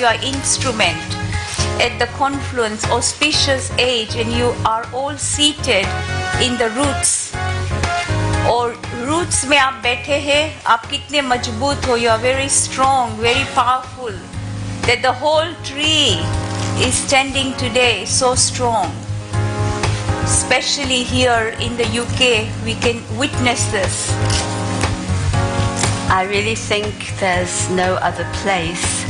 You are instrument at the confluence, auspicious age, and you are all seated in the roots. और roots में आप बैठे हैं, आप कितने मजबूत हो, you are very strong, very powerful, that the whole tree is standing today so strong. Especially here in the UK, we can witness this. I really think there's no other place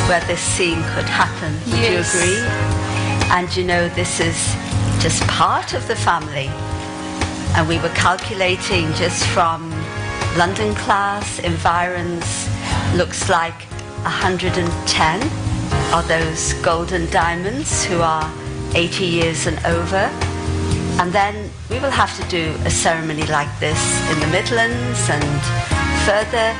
where this scene could happen. Would you agree? And you know, this is just part of the family. And we were calculating just from London class, environs, looks like 110 are those golden diamonds who are 80 years and over. And then we will have to do a ceremony like this in the Midlands and further.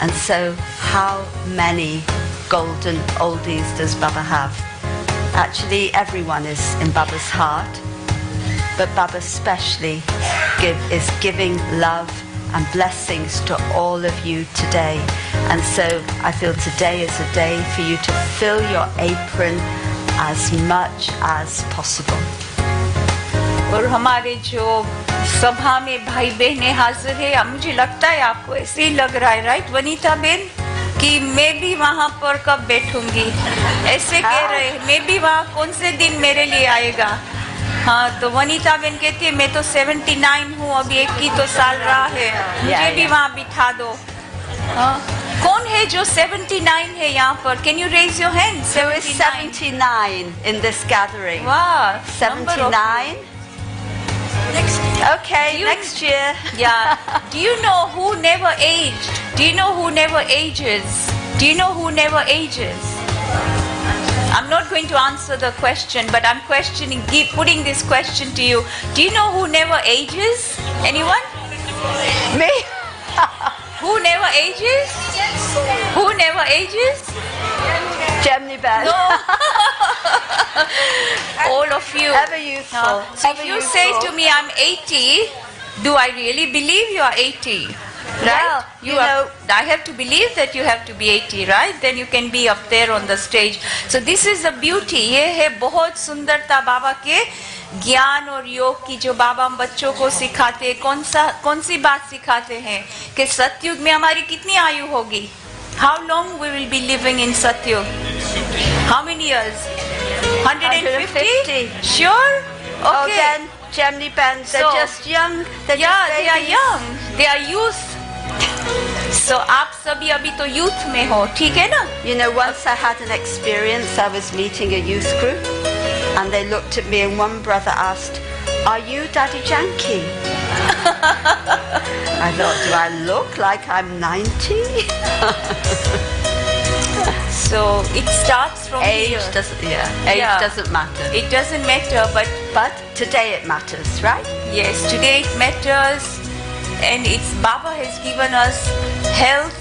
And so how many golden oldies does Baba have? Actually, everyone is in Baba's heart, but Baba especially is giving love and blessings to all of you today. And so I feel today is a day for you to fill your apron as much as possible. और हमारे जो सभा में भाई बहनें हाजिर है, मुझे लगता है आपको ऐसे ही लग रहा है, राइट वनीता बेन, कि मैं भी वहाँ पर कब बैठूंगी, ऐसे कह रहे हैं, मैं भी वहाँ कौन से दिन मेरे लिए आएगा. हाँ, तो वनीता बेन कहती है मैं तो 79 हूँ, अभी 21 तो साल रहा है, मुझे भी वहाँ बिठा दो. हाँ, कौन है जो 79 है यहाँ पर? Can you raise your hand? 79 in this gathering. Wow, 79. Okay, next year. Yeah. Do you know who never aged? Do you know who never ages? Do you know who never ages? I'm not going to answer the question, but I'm putting this question to you. Do you know who never ages? Anyone? Me? Who never ages? Who never ages? Gemini Bell. No. All of you. Ever useful. So if you say to me I'm 80, do I really believe you are 80? Right? Well, you know, I have to believe that you have to be 80, right? Then you can be up there on the stage. So this is the beauty. ये है बहुत सुंदरता बाबा के ज्ञान और योग की, जो बाबा हम बच्चों को सिखाते हैं. कौन सी बात सिखाते हैं कि सतयुग में हमारी कितनी आयु होगी? How long we will be living in Satyug? How many years? 150? Sure? Okay. Oh, then Gemini Bands, they're just young. They're yeah, just they are young. They are youth. So आप सभी अभी तो youth में हो, ठीक है ना? You know, once I had an experience. I was meeting a youth group, and they looked at me, and one brother asked, "Are you Daddy Janky?" I thought, do I look like I'm 90? So it starts from age here. Age doesn't matter. It doesn't matter, but today it matters, right? Yes, today it matters, and it's Baba has given us health,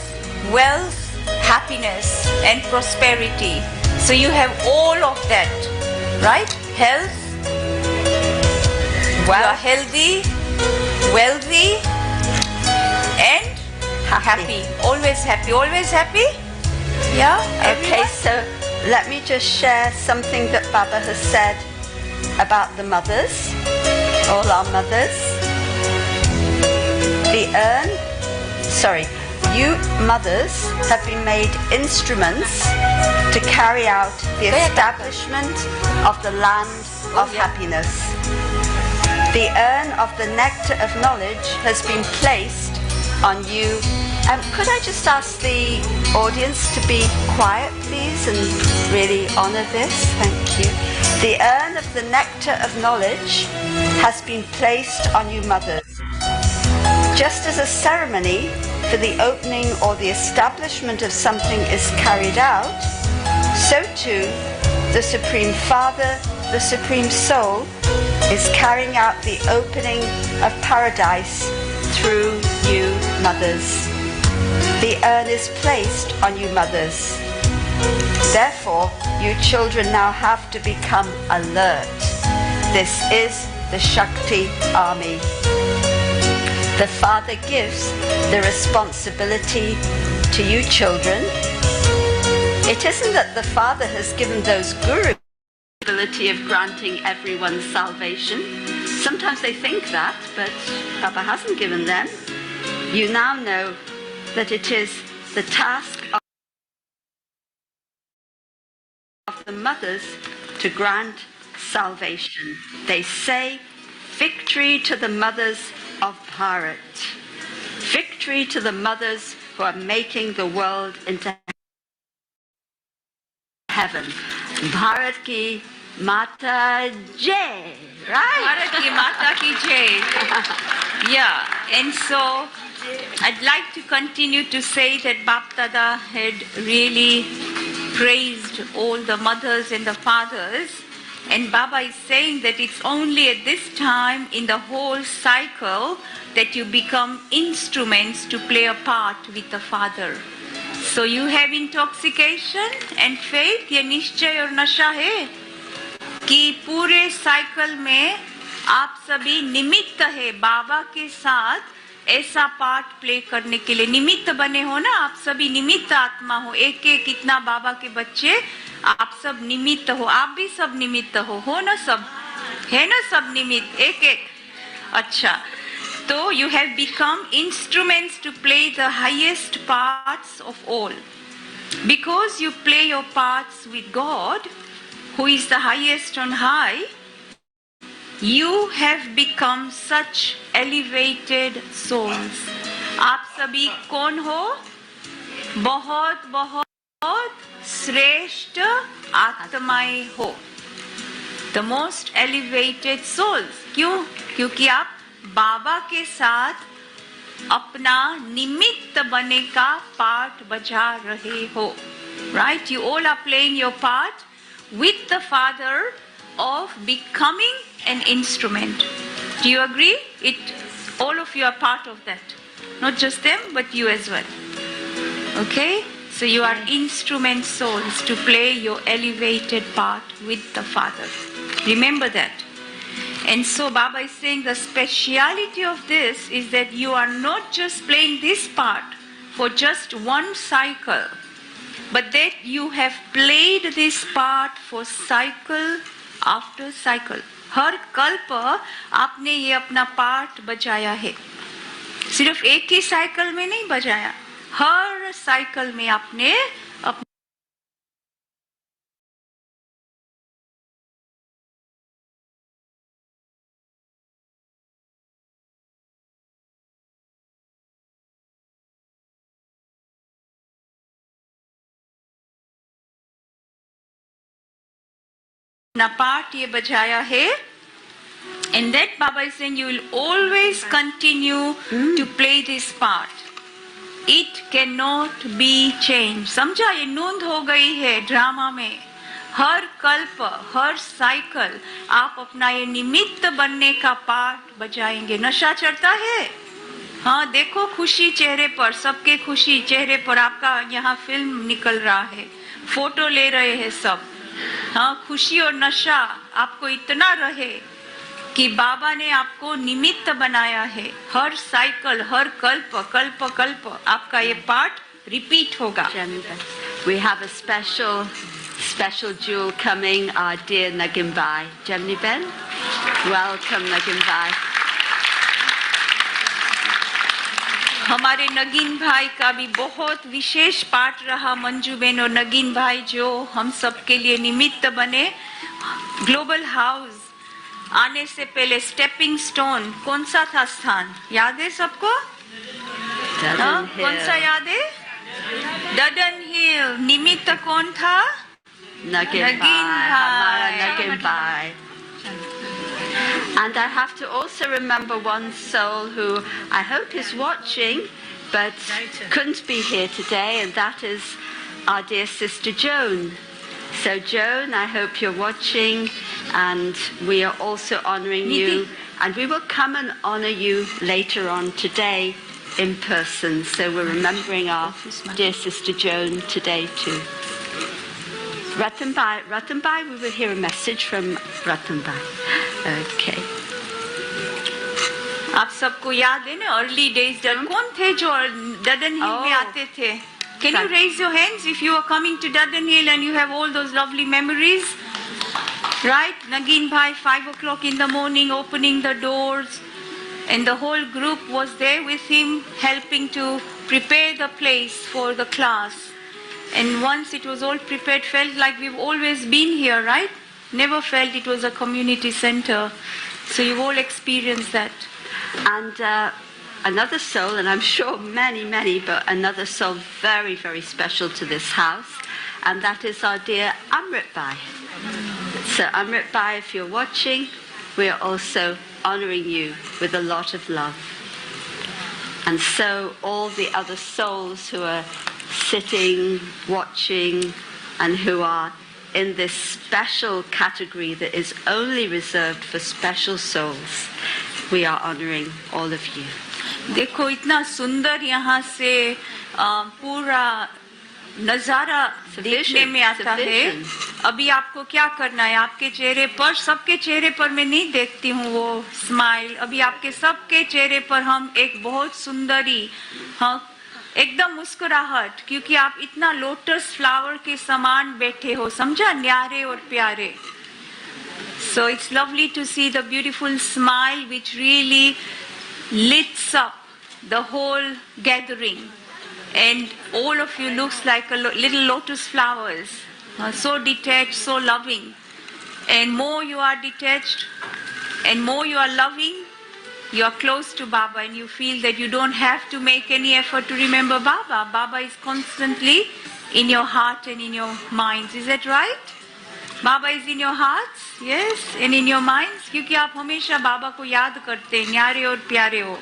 wealth, happiness, and prosperity. So you have all of that, right? Health, you are healthy, wealthy, and happy. Always happy. Always happy. Yeah. Okay, everyone? so let me just share something that Baba has said about the mothers, all our mothers. You mothers have been made instruments to carry out the establishment of the land of happiness. The urn of the nectar of knowledge has been placed on you. Could I just ask the audience to be quiet, please, and really honor this? Thank you. The urn of the nectar of knowledge has been placed on you mothers. Just as a ceremony for the opening or the establishment of something is carried out, so too the Supreme Father, the Supreme Soul, is carrying out the opening of paradise through you mothers. The urn is placed on you mothers. Therefore, you children now have to become alert. This is the Shakti army. The Father gives the responsibility to you children It isn't that the Father has given those gurus the ability of granting everyone salvation. Sometimes they think that, but Papa hasn't given them. You now know that it is the task of the mothers to grant salvation. They say, victory to the mothers of Bharat. Victory to the mothers who are making the world into heaven. Bharat ki Mata Jai, right? Bharat ki Mata ki Jai. Yeah, and so I'd like to continue to say that Bap Dada had really praised all the mothers and the fathers, and Baba is saying that it's only at this time in the whole cycle that you become instruments to play a part with the Father. So you have intoxication and faith, ये निश्चय और नशा है कि पूरे cycle में आप सभी निमित्त है बाबा के साथ ऐसा पार्ट प्ले करने के लिए। निमित्त बने हो ना, आप सभी निमित्त आत्मा हो, एक एक इतना बाबा के बच्चे, आप सब निमित्त हो, आप भी सब निमित्त हो ना, सब है ना, सब निमित्त एक एक। अच्छा, तो you have become instruments to play the highest parts of all. Because you play your parts with God, who is the highest on high, you have become such elevated souls. आप सभी कौन हो? बहुत बहुत श्रेष्ठ आत्माएं हो. The most elevated souls. क्यों? क्योंकि आप बाबा के साथ अपना निमित्त बने का पार्ट बजा रहे हो. Right? You all are playing your part with the Father of becoming an instrument. Do you agree? All of you are part of that. Not just them, but you as well. Okay? So you are instrument souls to play your elevated part with the Father. Remember that. And so Baba is saying the speciality of this is that you are not just playing this part for just one cycle, but that you have played this part for cycle after cycle. हर कल्प आपने ये अपना part बजाया है. सिर्फ एक ही cycle में नहीं बजाया, हर साइकिल में आपने अपना पार्ट ये बजाया है. And that Baba is saying you will always continue to play this part. It cannot be changed. समझा? ये नोंद हो गई है ड्रामा में. हर कल्प, हर साइकिल आप अपना ये निमित्त बनने का पार्ट बजाएंगे. नशा चढ़ता है? हाँ, देखो खुशी चेहरे पर, सबके खुशी चेहरे पर. आपका यहाँ फिल्म निकल रहा है, फोटो ले रहे हैं सब. हाँ, खुशी और नशा आपको इतना रहे कि बाबा ने आपको निमित्त बनाया है. हर साइकिल, हर कल्प कल्प कल्प आपका ये पार्ट रिपीट होगा. We have a special jewel coming, our dear Nagimbai. Gemini Ben, welcome Nagimbai. हमारे नगीन भाई का भी बहुत विशेष पाठ रहा. मंजू बेन और नगीन भाई जो हम सब के लिए निमित्त बने. ग्लोबल हाउस आने से पहले स्टेपिंग स्टोन कौन सा था स्थान, याद है सबको? कौन सा याद है? डडन हिल. निमित्त कौन था? Nagimbai, हमारा Nagimbai. And I have to also remember one soul who I hope is watching but couldn't be here today, and that is our dear sister Joan. So Joan, I hope you're watching, and we are also honouring you, and we will come and honour you later on today in person. So we're remembering our dear sister Joan today too. Ratanbai, we will hear a message from Ratanbai. Okay. आप सबको याद है ना early days? कौन थे जो Duddon हिल में आते थे? Can you raise your hands if you are coming to Dudden Hill and you have all those lovely memories? Right? Nagin Bhai, 5 o'clock in the morning, opening the doors. And the whole group was there with him, helping to prepare the place for the class. And once it was all prepared, felt like we've always been here, right? Never felt it was a community center. So you've all experienced that. And another soul, and I'm sure many, but another soul very, very special to this house, and that is our dear Amrit Bai. So Amrit Bai, if you're watching, we are also honouring you with a lot of love. And so all the other souls who are sitting, watching, and who are in this special category that is only reserved for special souls, we are honouring all of you. देखो इतना सुंदर यहाँ से पूरा नजारा देखने में आता है. अभी आपको क्या करना है? आपके चेहरे पर, सबके चेहरे पर मैं नहीं देखती हूँ वो स्माइल. अभी आपके सबके चेहरे पर हम एक बहुत सुंदरी, हाँ, एकदम मुस्कुराहट, क्योंकि आप इतना लोटस फ्लावर के समान बैठे हो, समझा, न्यारे और प्यारे. So it's lovely to see the beautiful smile which really lights up the whole gathering, and all of you looks like a little lotus flowers, so detached, so loving. And more you are detached and more you are loving, you are close to Baba, and you feel that you don't have to make any effort to remember Baba. Baba is constantly in your heart and in your minds. Is that right? Baba is in your hearts, yes, and in your minds, क्योंकि आप हमेशा बाबा को याद करते हैं, न्यारे और प्यारे हो.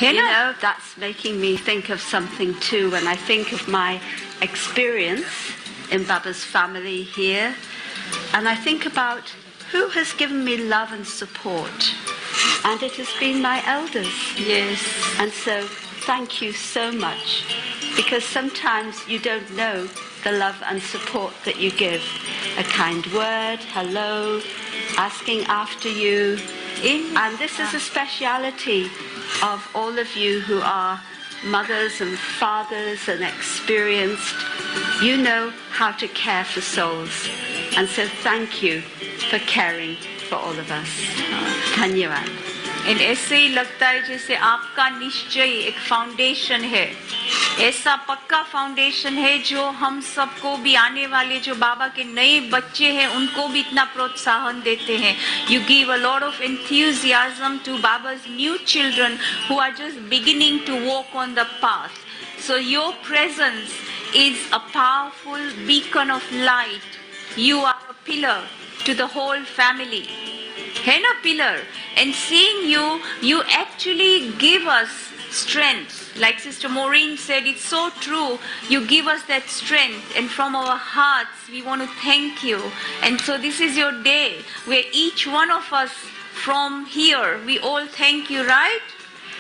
You know, that's making me think of something too when I think of my experience in Baba's family here, and I think about who has given me love and support, and it has been my elders. Yes. And so thank you so much, because sometimes you don't know the love and support that you give. A kind word, hello, asking after you. And this is a speciality of all of you who are mothers and fathers and experienced. You know how to care for souls. And so thank you for caring for all of us. Dhanyavad. And ऐसे ही लगता है जैसे आपका निश्चय एक foundation है, ऐसा पक्का फाउंडेशन है जो हम सबको भी, आने वाले जो बाबा के नए बच्चे हैं उनको भी इतना प्रोत्साहन देते हैं. You give a lot of enthusiasm to Baba's new children who are just beginning to walk on the path. So your presence is a powerful beacon of light. You are a pillar to the whole family. है ना pillar? And seeing you, you actually give us strength. Like Sister Maureen said, it's so true. You give us that strength, and from our hearts we want to thank you. And so this is your day where each one of us from here, we all thank you, right?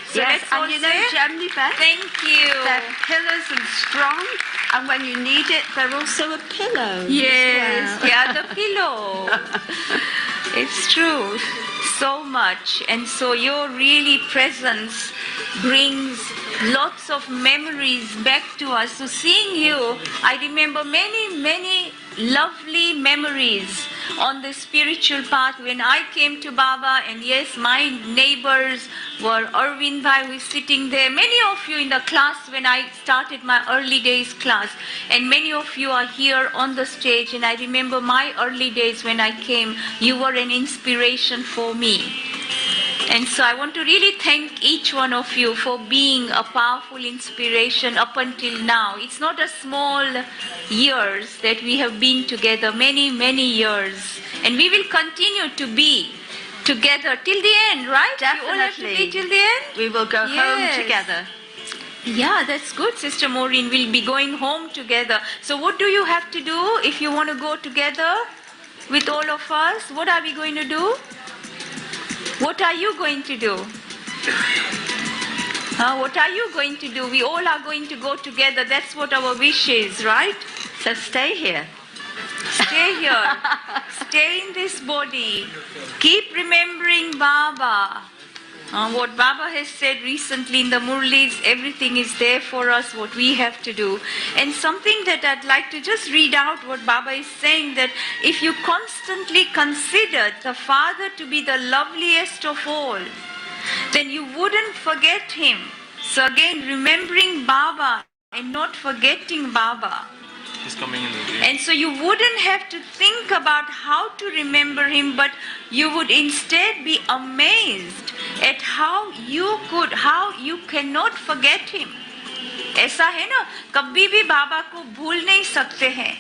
So yes, let's all and you know, say, Gemini Beth, thank you. they're pillars and strong, and when you need it, they're also a pillow. Yes, as well. yeah, the pillow. It's true, so much. And so your really presence brings lots of memories back to us. So seeing you, I remember many lovely memories on the spiritual path when I came to Baba. And yes, my neighbors were Arvind Bhai, who is sitting there. Many of you in the class when I started my early days class, and many of you are here on the stage. And I remember my early days when I came, you were an inspiration for me. And so I want to really thank each one of you for being a powerful inspiration up until now. It's not a small years that we have been together, many years. And we will continue to be together till the end, right? Definitely. You all have to be till the end? We will go Yes. home together. Yeah, that's good, Sister Maureen. We'll be going home together. So what do you have to do if you want to go together with all of us? What are we going to do? What are you going to do? What are you going to do? We all are going to go together. That's what our wish is, right? So stay here. Stay here. Stay in this body. Keep remembering Baba. What Baba has said recently in the Murlis, everything is there for us, what we have to do. And something that I'd like to just read out what Baba is saying, that if you constantly consider the Father to be the loveliest of all, then you wouldn't forget him. So again, remembering Baba and not forgetting Baba. He's coming in the day. And so you wouldn't have to think about how to remember him, but you would instead be amazed at how you cannot forget him. ऐसा है ना, कभी भी बाबा को भूल नहीं सकते हैं,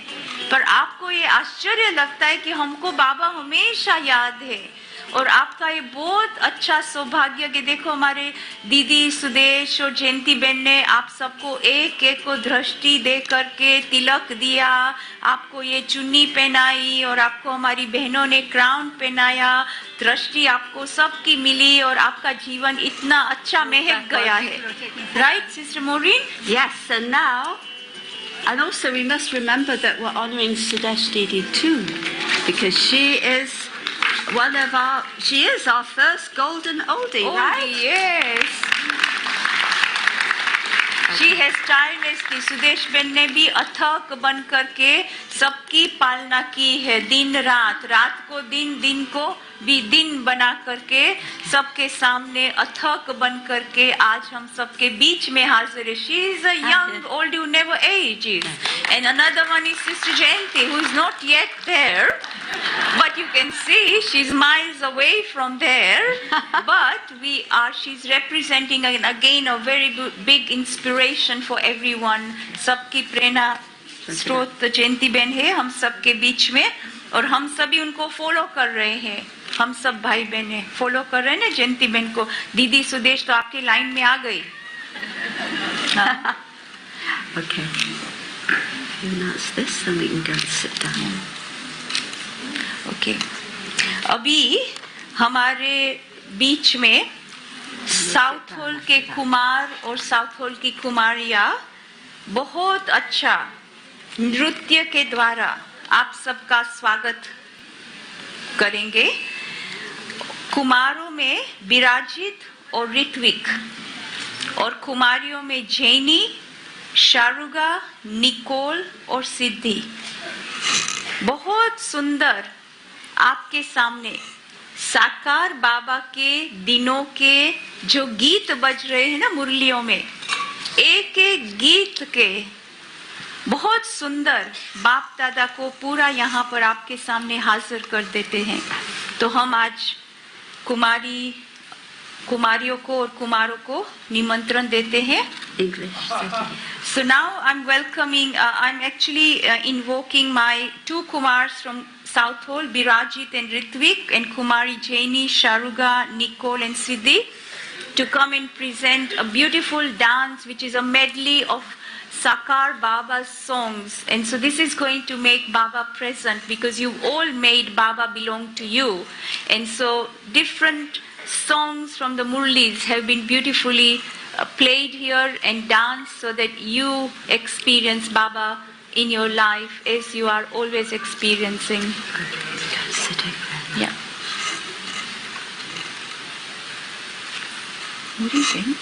पर आपको ये आश्चर्य लगता है कि हमको बाबा हमेशा याद है. और आपका ये बहुत अच्छा सौभाग्य कि देखो हमारे दीदी सुदेश और जयंती बहन ने आप सबको एक एक को दृष्टि दे करके तिलक दिया, आपको ये चुन्नी पहनाई और आपको हमारी बहनों ने क्राउन पहनाया, दृष्टि आपको सबकी मिली और आपका जीवन इतना अच्छा महक गया है. Right sister Maureen? Yes, and now, and also we must remember that we're honoring Sudesh Didi too, because she is our first golden oldie, right? Yes. She has tirelessly, Sudesh बहन ने भी अथक बन करके सबकी पालना की है, दिन रात, रात को दिन, दिन को भी दिन बना करके सबके सामने अथक बन करके आज हम सबके बीच में हाजिर है. She is a young oldie who never ages. And another one is Sister Jayanti, who is not yet there, but you can see she's miles away from there. But she's representing again a very big inspiration for everyone. सबकी प्रेरणा स्रोत जयंती बहन है हम सबके बीच में, और हम सभी उनको फॉलो कर रहे हैं. हम सब भाई बहन फॉलो कर रहे हैं ना जयंती बहन को. दीदी सुदेश तो आपकी लाइन में आ गई. Okay. You announce this, then we can go and sit down. Okay. अभी हमारे बीच में साउथ होल के कुमार और साउथ होल की कुमारियाँ बहुत अच्छा नृत्य के द्वारा आप सबका स्वागत करेंगे. कुमारों में विराजित और ऋत्विक, और कुमारियों में जैनी, शारुगा, निकोल और सिद्धि. बहुत सुंदर आपके सामने साकार बाबा के दिनों के जो गीत बज रहे हैं ना मुरलियों में, एक एक गीत के बहुत सुंदर बाप दादा को पूरा यहाँ पर आपके सामने हाजिर कर देते हैं. तो हम आज कुमारियों को और कुमारों को निमंत्रण देते हैं. English. So now I'm welcoming, I'm actually invoking my two Kumars from South Hall, Birajit and Ritvik, and Kumari Jaini, Sharuga, Nicole and Siddhi, to come and present a beautiful dance which is a medley of Sakar Baba's songs. And so this is going to make Baba present because you all made Baba belong to you. And so different songs from the Murlis have been beautifully played here and danced so that you experience Baba in your life as you are always experiencing. Yeah. What do you think?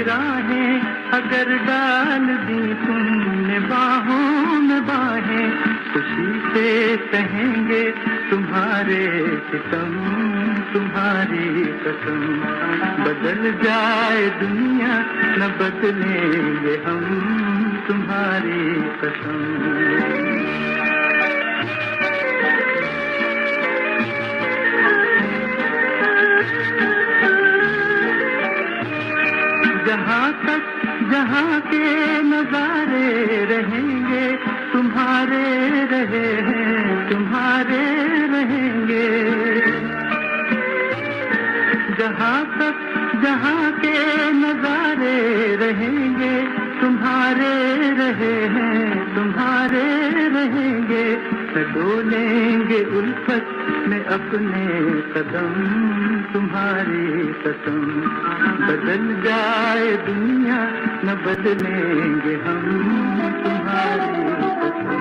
राहें अगर डाल दी तुमने बाहों में बाहें, खुशी से कहेंगे तुम्हारे सितम तुम्हारी कसम। बदल जाए दुनिया न बदलेंगे हम तुम्हारी कसम। जहाँ तक जहाँ के नजारे रहेंगे तुम्हारे रहे हैं तुम्हारे रहेंगे। जहाँ तक जहाँ के नजारे रहेंगे तुम्हारे रहे हैं तुम्हारे रहेंगे। न डोलेंगे उल्फत में अपने कदम तुम्हारी कसम। बदल जाए दुनिया न बदलेंगे हम तुम्हारी कसम।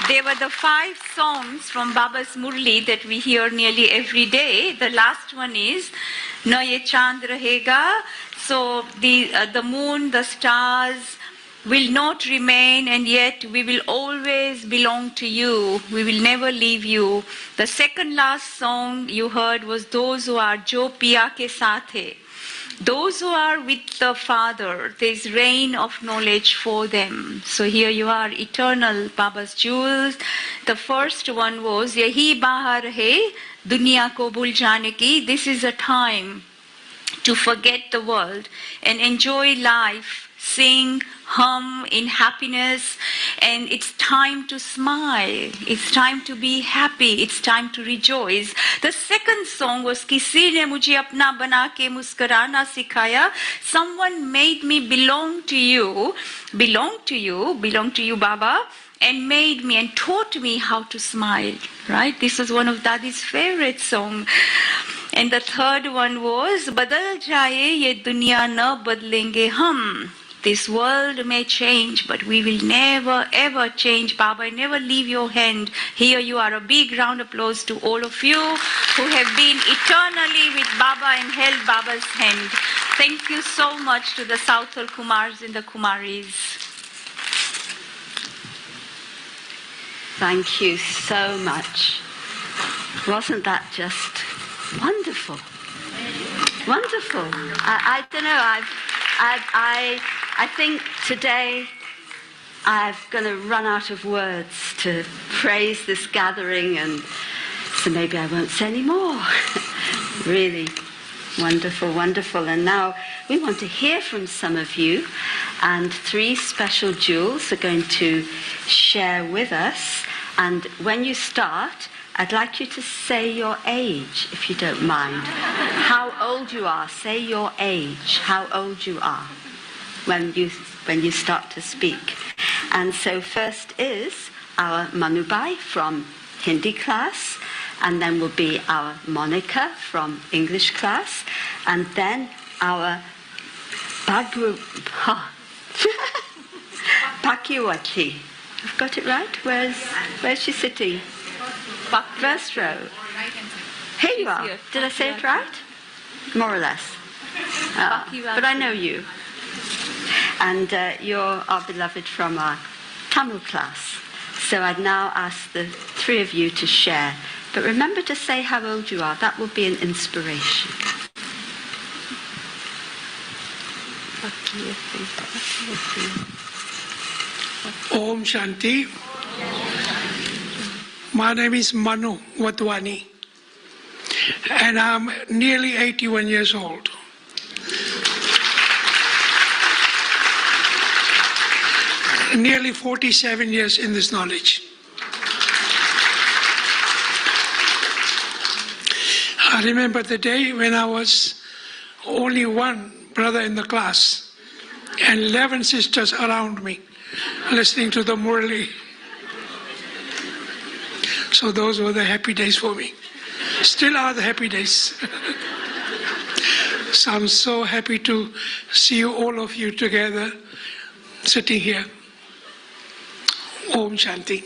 They were the 5 songs from Baba's Murli that we hear nearly every day. The last one is Na Ye Chand Rahega. So the moon, the stars will not remain, and yet we will always belong to you. We will never leave you. The second last song you heard was Those Who Are Jo Piya Ke Saath Hai. Those who are with the Father, there is rain of knowledge for them. So here you are, eternal Baba's jewels. The first one was Yahi Bahar Hai, Duniya Ko Bhul Jaane Ki. This is a time to forget the world and enjoy life, sing, hum in happiness, and it's time to smile, it's time to be happy, it's time to rejoice. The second song was Kisi ne mujhe apna bana ke muskarana sikhaya. Someone made me belong to you, Baba, and made me and taught me how to smile, right? This was one of Dadi's favorite songs. And the third one was Badal jaye ye duniya na badlenge hum. This world may change, but we will never ever change, Baba. Never leave your hand. Here you are. A big round of applause to all of you who have been eternally with Baba and held Baba's hand. Thank you so much to the Southal Kumars and the Kumaris. Thank you so much. Wasn't that just wonderful? Wonderful. I don't know. I think today I'm going to run out of words to praise this gathering, and so maybe I won't say any more. Really, Wonderful, wonderful. And now we want to hear from some of you. And 3 special jewels are going to share with us. And when you start, I'd like you to say your age, if you don't mind. How old you are. Say your age, how old you are when you start to speak. And so first is our Manubai from Hindi class, and then will be our Monica from English class, and then our Pakiwati. I've got it right? Where's she sitting? First row. Here you are. Did I say it right? More or less. But I know you. And you're our beloved from our Tamil class. So I'd now ask the 3 of you to share. But remember to say how old you are. That will be an inspiration. Om Shanti. My name is Manu Wadwani, and I'm nearly 81 years old. Nearly 47 years in this knowledge. I remember the day when I was only one brother in the class and 11 sisters around me listening to the Murli. So those were the happy days for me. Still are the happy days. So I'm so happy to see all of you together, sitting here. Om Shanti.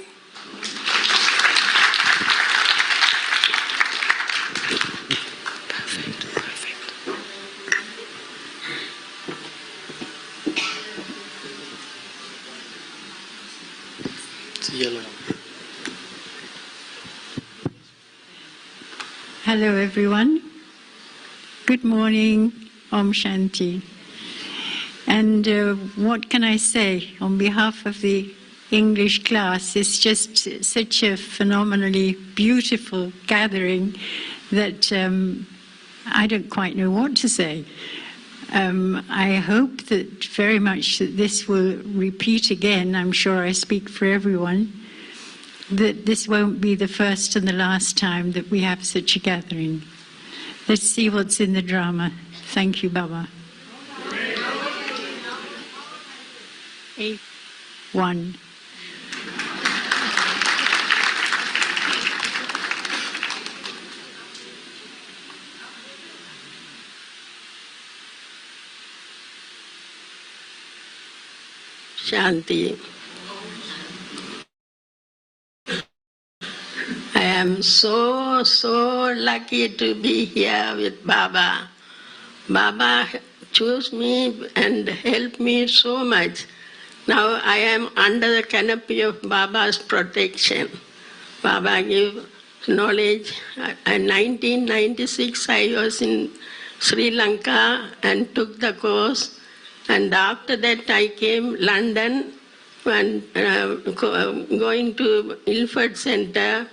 Hello everyone. Good morning, Om Shanti. And what can I say on behalf of the English class? It's just such a phenomenally beautiful gathering that I don't quite know what to say. I hope that very much that this will repeat again. I'm sure I speak for everyone, that this won't be the first and the last time that we have such a gathering. Let's see what's in the drama. Thank you, Baba. 1. Shanti. I am so lucky to be here with Baba. Baba chose me and helped me so much. Now I am under the canopy of Baba's protection. Baba gave knowledge. In 1996 I was in Sri Lanka and took the course. And after that I came London and going to Ilford Center,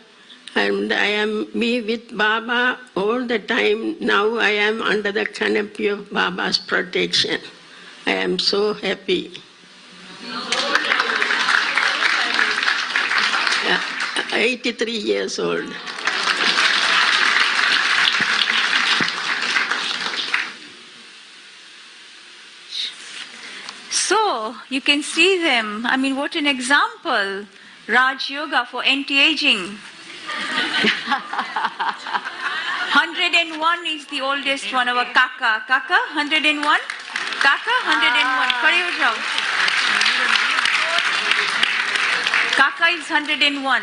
and I am with Baba all the time. Now I am under the canopy of Baba's protection. I am so happy. 83 years old. So, you can see them. I mean, what an example. Raj Yoga for anti-aging. 101 is the oldest one, our Kaka. Kaka, 101? Kaka, 101. Khade ho jao. Kaka is 101.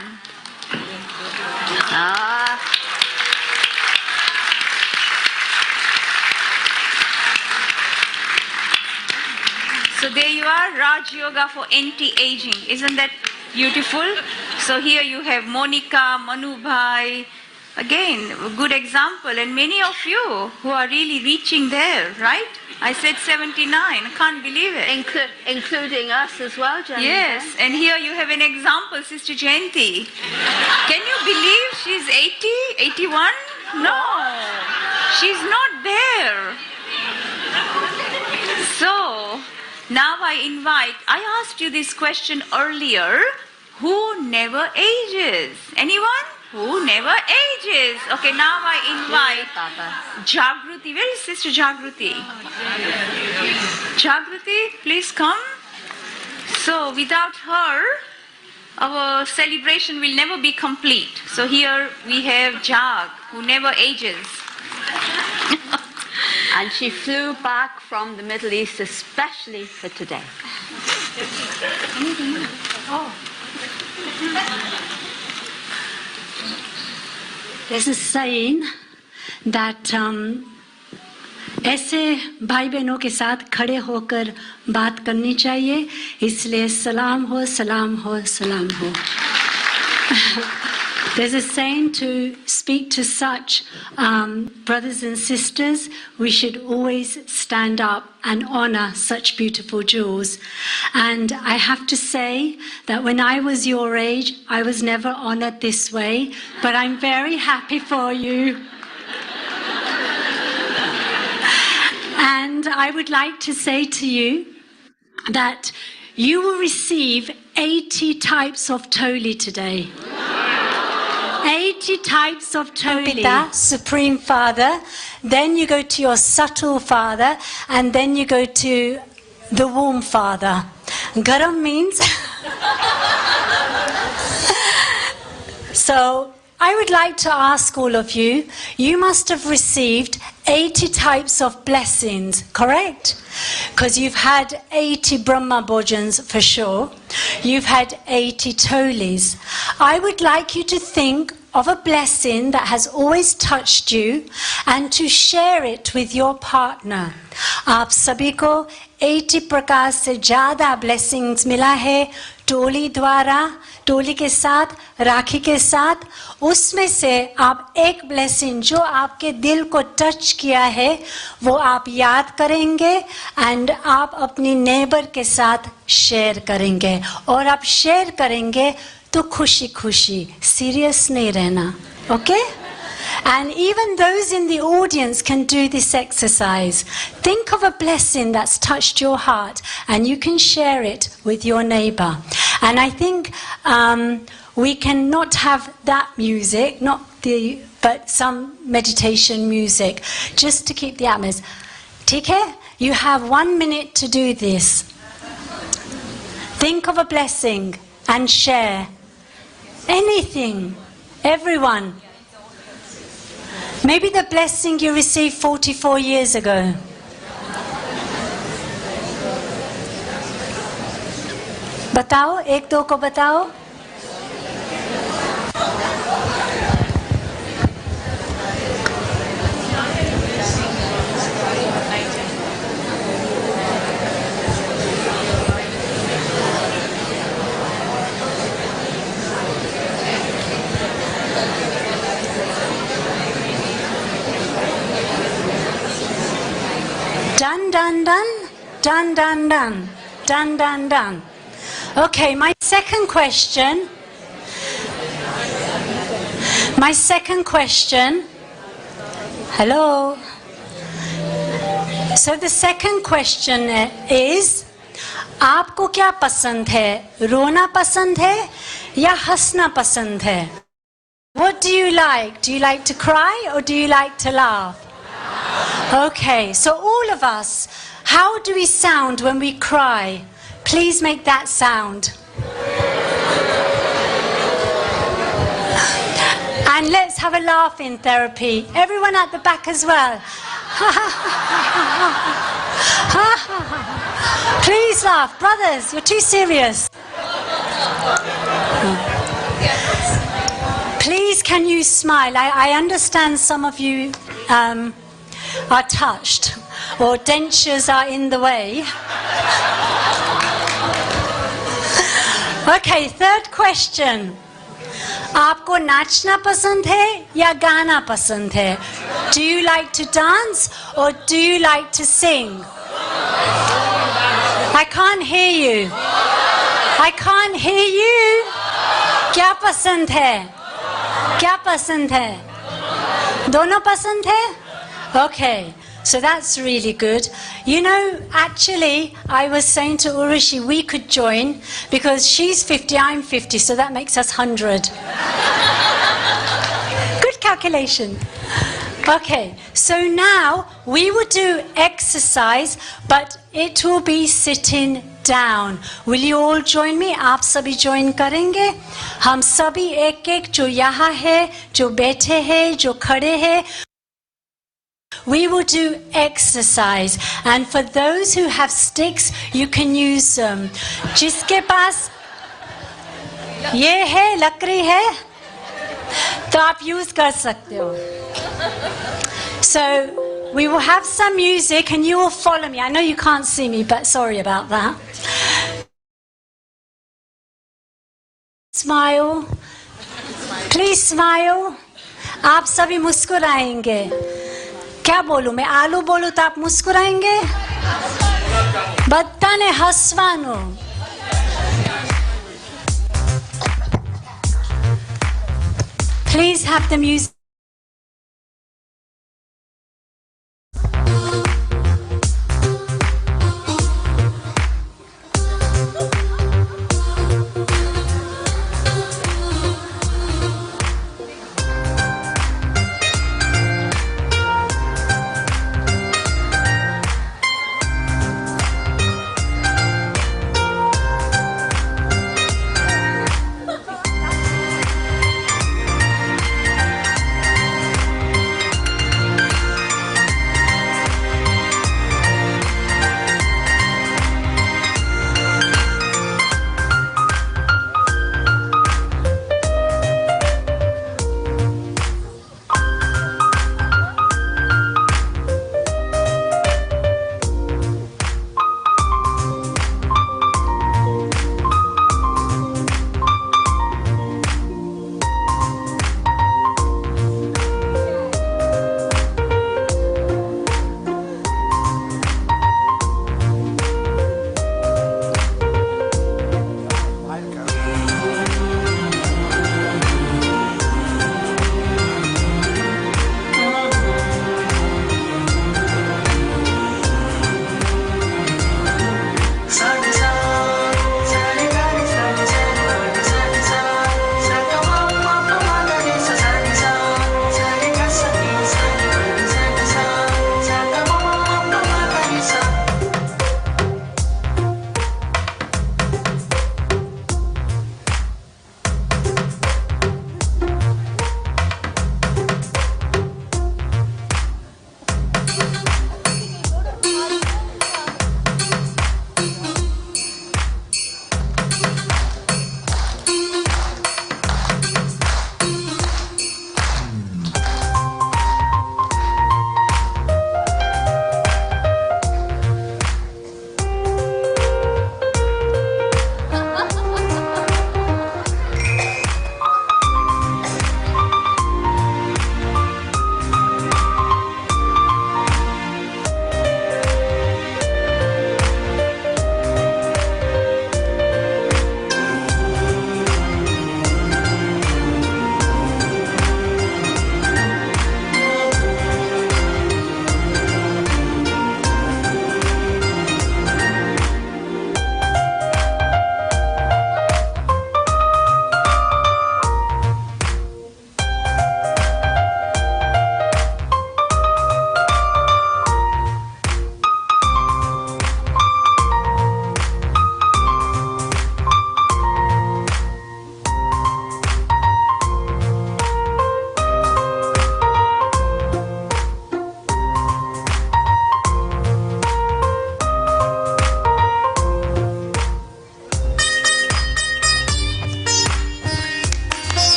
So there you are, Raj Yoga for anti-aging. Isn't that beautiful? So here you have Monica, Manu Bhai. Again, a good example. And many of you who are really reaching there, right? I said 79. I can't believe it. Including us as well, Jayanti. Yes, and here you have an example, Sister Jayanti. Can you believe she's 80, 81? No. She's not there. So, now I asked you this question earlier. Who never ages? Anyone? Who never ages? Okay, now I invite Jagruti. Where is Sister Jagruti? Jagruti, please come. So, without her, our celebration will never be complete. So here we have Jag, who never ages. And she flew back from the Middle East especially for today. There's a saying that ऐसे भाई बहनों के साथ खड़े होकर बात करनी चाहिए, इसलिए सलाम हो सलाम हो सलाम हो. There's a saying to speak to such brothers and sisters, we should always stand up and honor such beautiful jewels. And I have to say that when I was your age, I was never honored this way, but I'm very happy for you. And I would like to say to you that you will receive 80 types of toli today. 80 types of toli. Pita, Supreme Father, then you go to your subtle Father, and then you go to the warm Father. Garam means... So, I would like to ask all of you, you must have received 80 types of blessings, correct? Because you've had 80 Brahma Bhojans for sure. You've had 80 tolis. I would like you to think of a blessing that has always touched you and to share it with your partner. आप सभी को 80 प्रकार से ज़्यादा blessings मिला है टोली द्वारा, टोली के साथ, राखी के साथ. उसमें से आप एक blessing जो आपके दिल को टच किया है वो आप याद करेंगे and आप अपनी नेबर के साथ शेयर करेंगे. और आप शेयर करेंगे तो खुशी खुशी, serious नहीं रहना. Okay? And even those in the audience can do this exercise. Think of a blessing that's touched your heart and you can share it with your neighbor. And I think we can not have that music, but some meditation music, just to keep the atmosphere. ठीक है? You have 1 minute to do this. Think of a blessing and share. Anything. Everyone. Maybe the blessing you received 44 years ago. बताओ, एक दो को बताओ. Done, done, done, done, done, done, done, done, done. Okay, my second question. Hello. So the second question is, आपको क्या पसंद है? रोना पसंद है या हंसना पसंद है? What do you like? Do you like to cry or do you like to laugh? Okay, so all of us, how do we sound when we cry? Please make that sound. And let's have a laugh in therapy. Everyone at the back as well. Please laugh. Brothers, you're too serious. Please, can you smile? I understand some of you are touched or dentures are in the way. Okay, third question. आपको नाचना पसंद है या गाना पसंद है? Do you like to dance or do you like to sing? I can't hear you. I can't hear you. क्या पसंद है? क्या पसंद है? दोनों पसंद है? Okay, so that's really good. You know, actually, I was saying to Urushi we could join because she's 50, I'm 50, so that makes us 100. Good calculation. Okay, so now we will do exercise, but it will be sitting down. Will you all join me? आप सभी join करेंगे? हम सभी एक-एक जो यहाँ है, जो बैठे हैं, जो खड़े हैं. We will do exercise, and for those who have sticks, you can use them. जिसके पास ये है, लकड़ी है, तो आप use कर सकते हो. So we will have some music and you will follow me. I know you can't see me, but sorry about that. Smile. Please smile. आप सभी मुस्कुराएंगे. क्या बोलूं मैं? आलू बोलूं तो आप मुस्कुराएंगे? બધાને હસવાનું. Please have the music.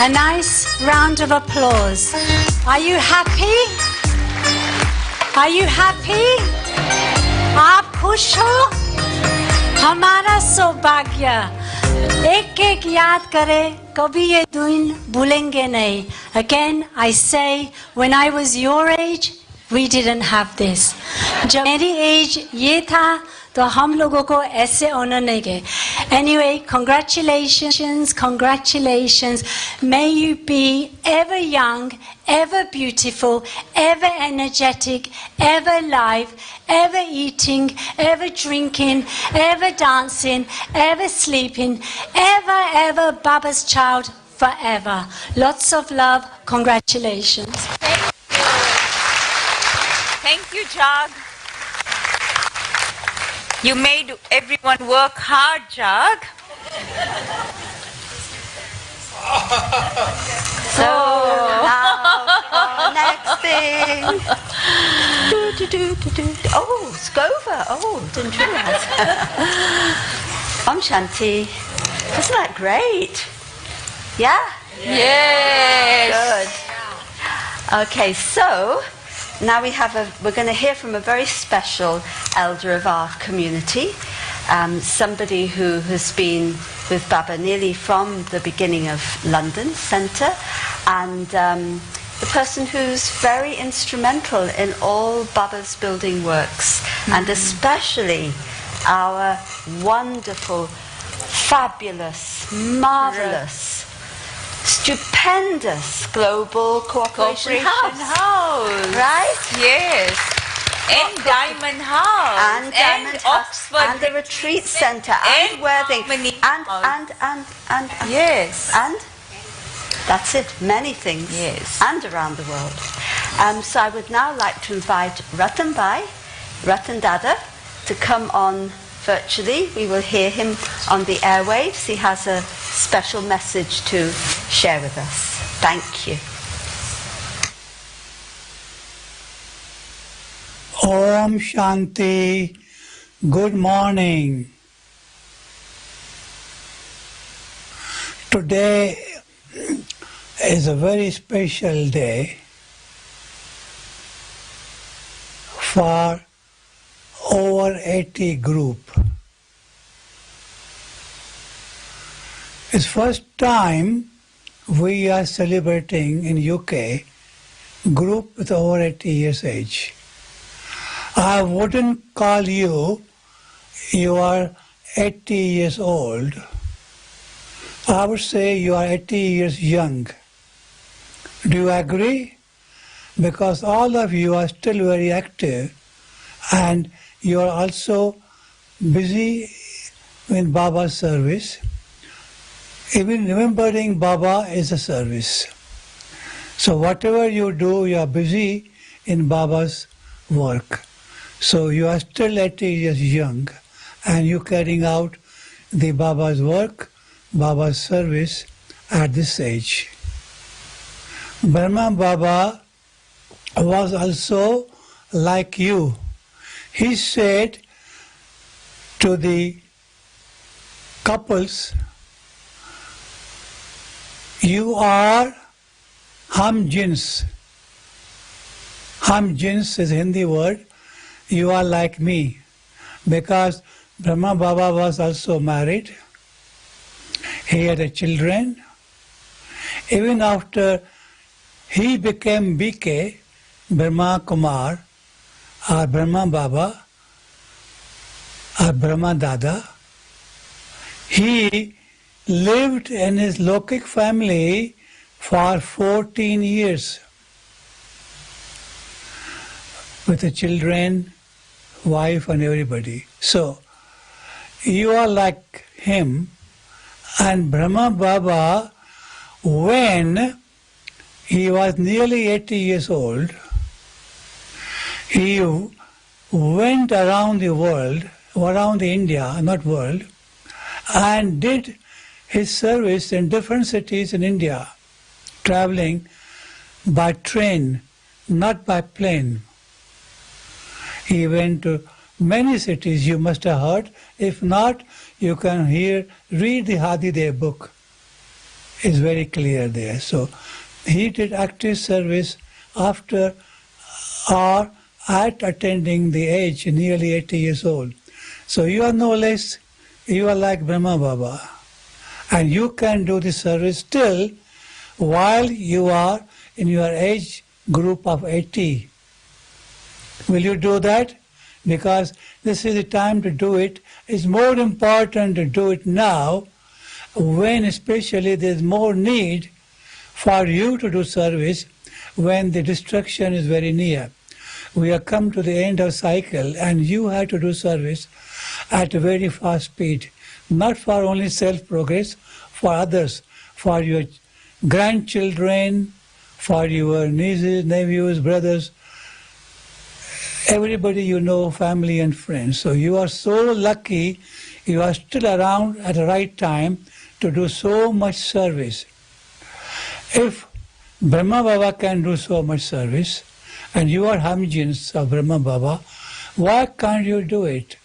A nice round of applause. Are you happy? Are you happy? आप खुश हो? हमारा सौभाग्य. एक एक याद करें, कभी ये दिन भूलेंगे नहीं. Again, I say, when I was your age, we didn't have this. जब मेरी एज ये था तो हम लोगों को ऐसे ऑनर नहीं गए. Anyway, congratulations, congratulations. May you be ever young, ever beautiful, ever energetic, ever alive, ever eating, ever drinking, ever dancing, ever sleeping, ever Baba's child forever. Lots of love. Congratulations. Thank you, Jag. You made everyone work hard, Jag. So now, next thing. Oh, Scova. Oh, didn't realize. Om Shanti. Isn't that great? Yeah? Yes. Good. Okay, so now we're going to hear from a very special elder of our community, somebody who has been with Baba nearly from the beginning of London Centre, and the person who's very instrumental in all Baba's building works, and especially our wonderful, fabulous, marvellous, stupendous Global Cooperation House. Right? Yes. And Diamond House. And Diamond House. Oxford. And the Retreat Centre. And Worthing. And. Yes. And that's it. Many things. Yes. And around the world. So I would now like to invite Ratan Dada, to come on virtually. We will hear him on the airwaves. He has a special message to share with us. Thank you. Om Shanti. Good morning. Today is a very special day for over 80 group. It's first time we are celebrating in UK group with over 80 years age. I wouldn't call you are 80 years old. I would say you are 80 years young. Do you agree? Because all of you are still very active and you are also busy in Baba's service. Even remembering Baba is a service. So whatever you do, you are busy in Baba's work. So you are still 80 years young and you carrying out the Baba's work, Baba's service at this age. Brahma Baba was also like you. He said to the couples, you are hum jins. Hum jins is a Hindi word. You are like me. Because Brahma Baba was also married. He had a children. Even after he became BK, Brahma Kumar, or Brahma Baba, or Brahma Dada, he lived in his Lokik family for 14 years with the children, wife and everybody. So, you are like him, and Brahma Baba, when he was nearly 80 years old, he went around the world, around India, not world, and did his service in different cities in India, traveling by train, not by plane. He went to many cities, you must have heard. If not, you can read the Hadidev book. It's very clear there. So he did active service after or at attending the age, nearly 80 years old. So you are no less, you are like Brahma Baba. And you can do the service still while you are in your age group of 80. Will you do that? Because this is the time to do it. It's more important to do it now, when especially there's more need for you to do service, when the destruction is very near. We have come to the end of cycle, and you have to do service at a very fast speed, not for only self-progress, for others, for your grandchildren, for your nieces, nephews, brothers, everybody you know, family and friends. So you are so lucky you are still around at the right time to do so much service. If Brahma Baba can do so much service, and you are Hamjins of Brahma Baba, why can't you do it?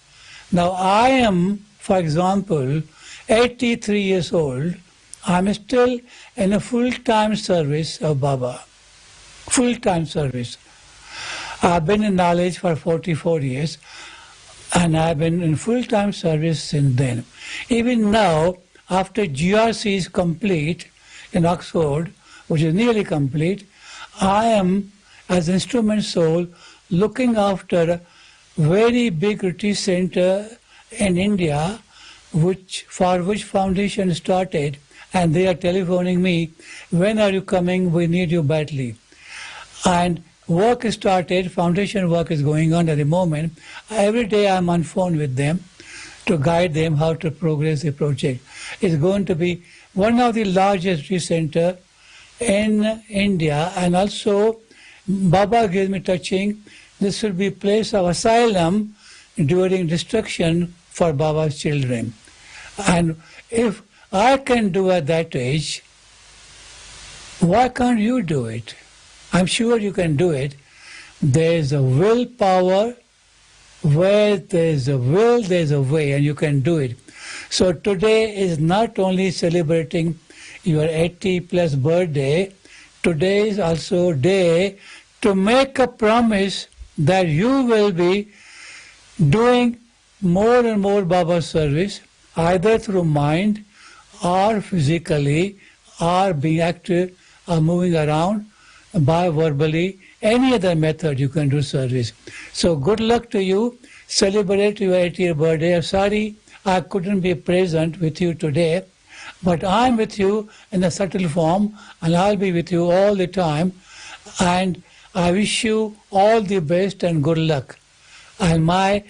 Now I am, for example, 83 years old. I'm still in a full-time service of Baba. Full-time service. I've been in knowledge for 44 years, and I've been in full-time service since then. Even now, after GRC is complete in Oxford, which is nearly complete, I am, as instrument soul, looking after a very big retreat center in India, for which foundation started, and they are telephoning me, when are you coming, we need you badly. And work started, foundation work is going on at the moment. Every day I'm on phone with them to guide them how to progress the project. It's going to be one of the largest retreat center in India, and also Baba gives me touching, this will be place of asylum during destruction for Baba's children. And if I can do at that age, why can't you do it? I'm sure you can do it. There's a willpower. Where there's a will, there's a way, and you can do it. So today is not only celebrating your 80+ birthday, today is also a day to make a promise that you will be doing more and more Baba service, either through mind or physically, or being active or moving around by verbally, any other method you can do service. So good luck to you. Celebrate your 80th birthday. I'm sorry I couldn't be present with you today, but I'm with you in a subtle form, and I'll be with you all the time. And I wish you all the best and good luck. And my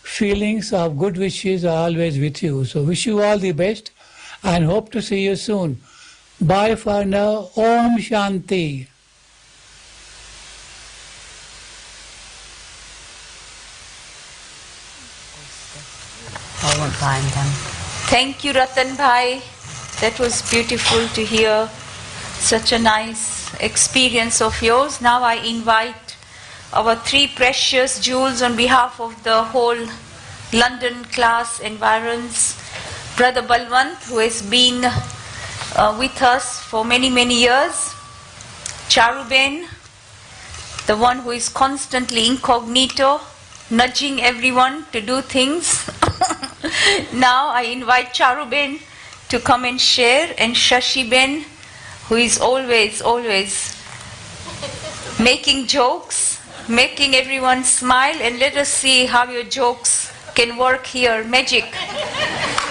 feelings of good wishes are always with you. So wish you all the best and hope to see you soon. Bye for now. Om Shanti. Thank you, Ratan Bhai. That was beautiful to hear such a nice experience of yours. Now I invite our three precious jewels on behalf of the whole London class environs. Brother Balwant, who has been with us for many, many years. Charuben, the one who is constantly incognito, nudging everyone to do things. Now I invite Charuben to come and share, and Shashiben, who is always making jokes, making everyone smile, and let us see how your jokes can work here, magic.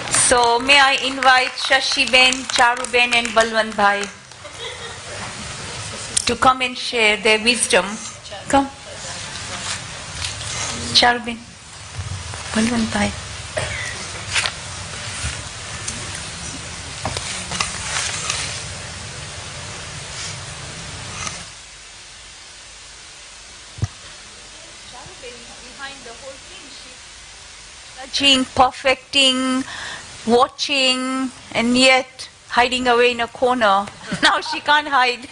So may I invite Shashiben, Charuben and Balwant Bhai to come and share their wisdom. Come. Charuben, Balwant Bhai. Judging, perfecting, watching, and yet hiding away in a corner. Now she can't hide.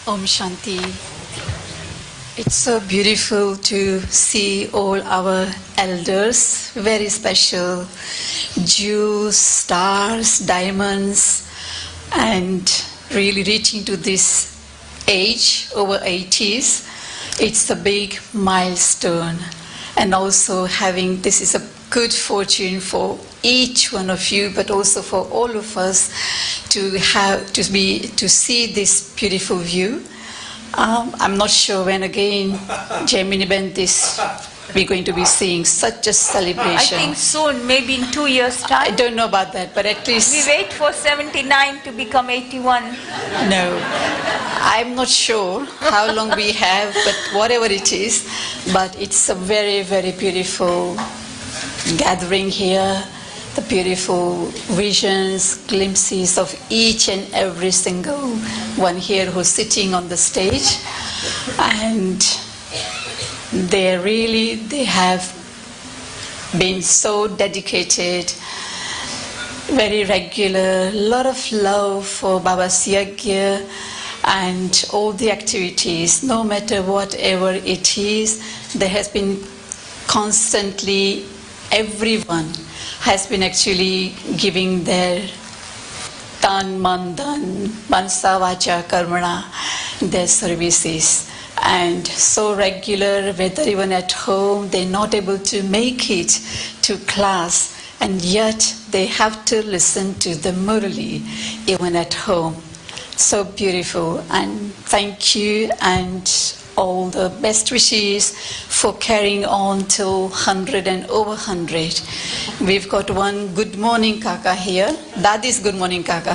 Om Shanti. It's so beautiful to see all our elders, very special, jewels, stars, diamonds, and really reaching to this age, over 80s. It's a big milestone, and also having, this is a good fortune for each one of you, but also for all of us to see this beautiful view. I'm not sure when again Gemini Band we're going to be seeing such a I celebration. think soon, maybe in 2 years' I time. don't know about that, but at least... We wait for 79 to become 81. No, I'm not sure how long we have, but whatever it is, but it's a very, very beautiful gathering here, the beautiful visions, glimpses of each and every single one here who's sitting on the stage. And they have been so dedicated, very regular, a lot of love for Baba's yagya and all the activities, no matter whatever it is. There has been constantly, everyone has been actually giving their tan, man, dhan, mansa, vacha, karmana, their services. And so regular, whether even at home, they're not able to make it to class, and yet they have to listen to the Murali even at home. So beautiful, and thank you and all the best wishes for carrying on till 100 and over 100. We've got one good morning Kaka here. Dadi's good morning Kaka.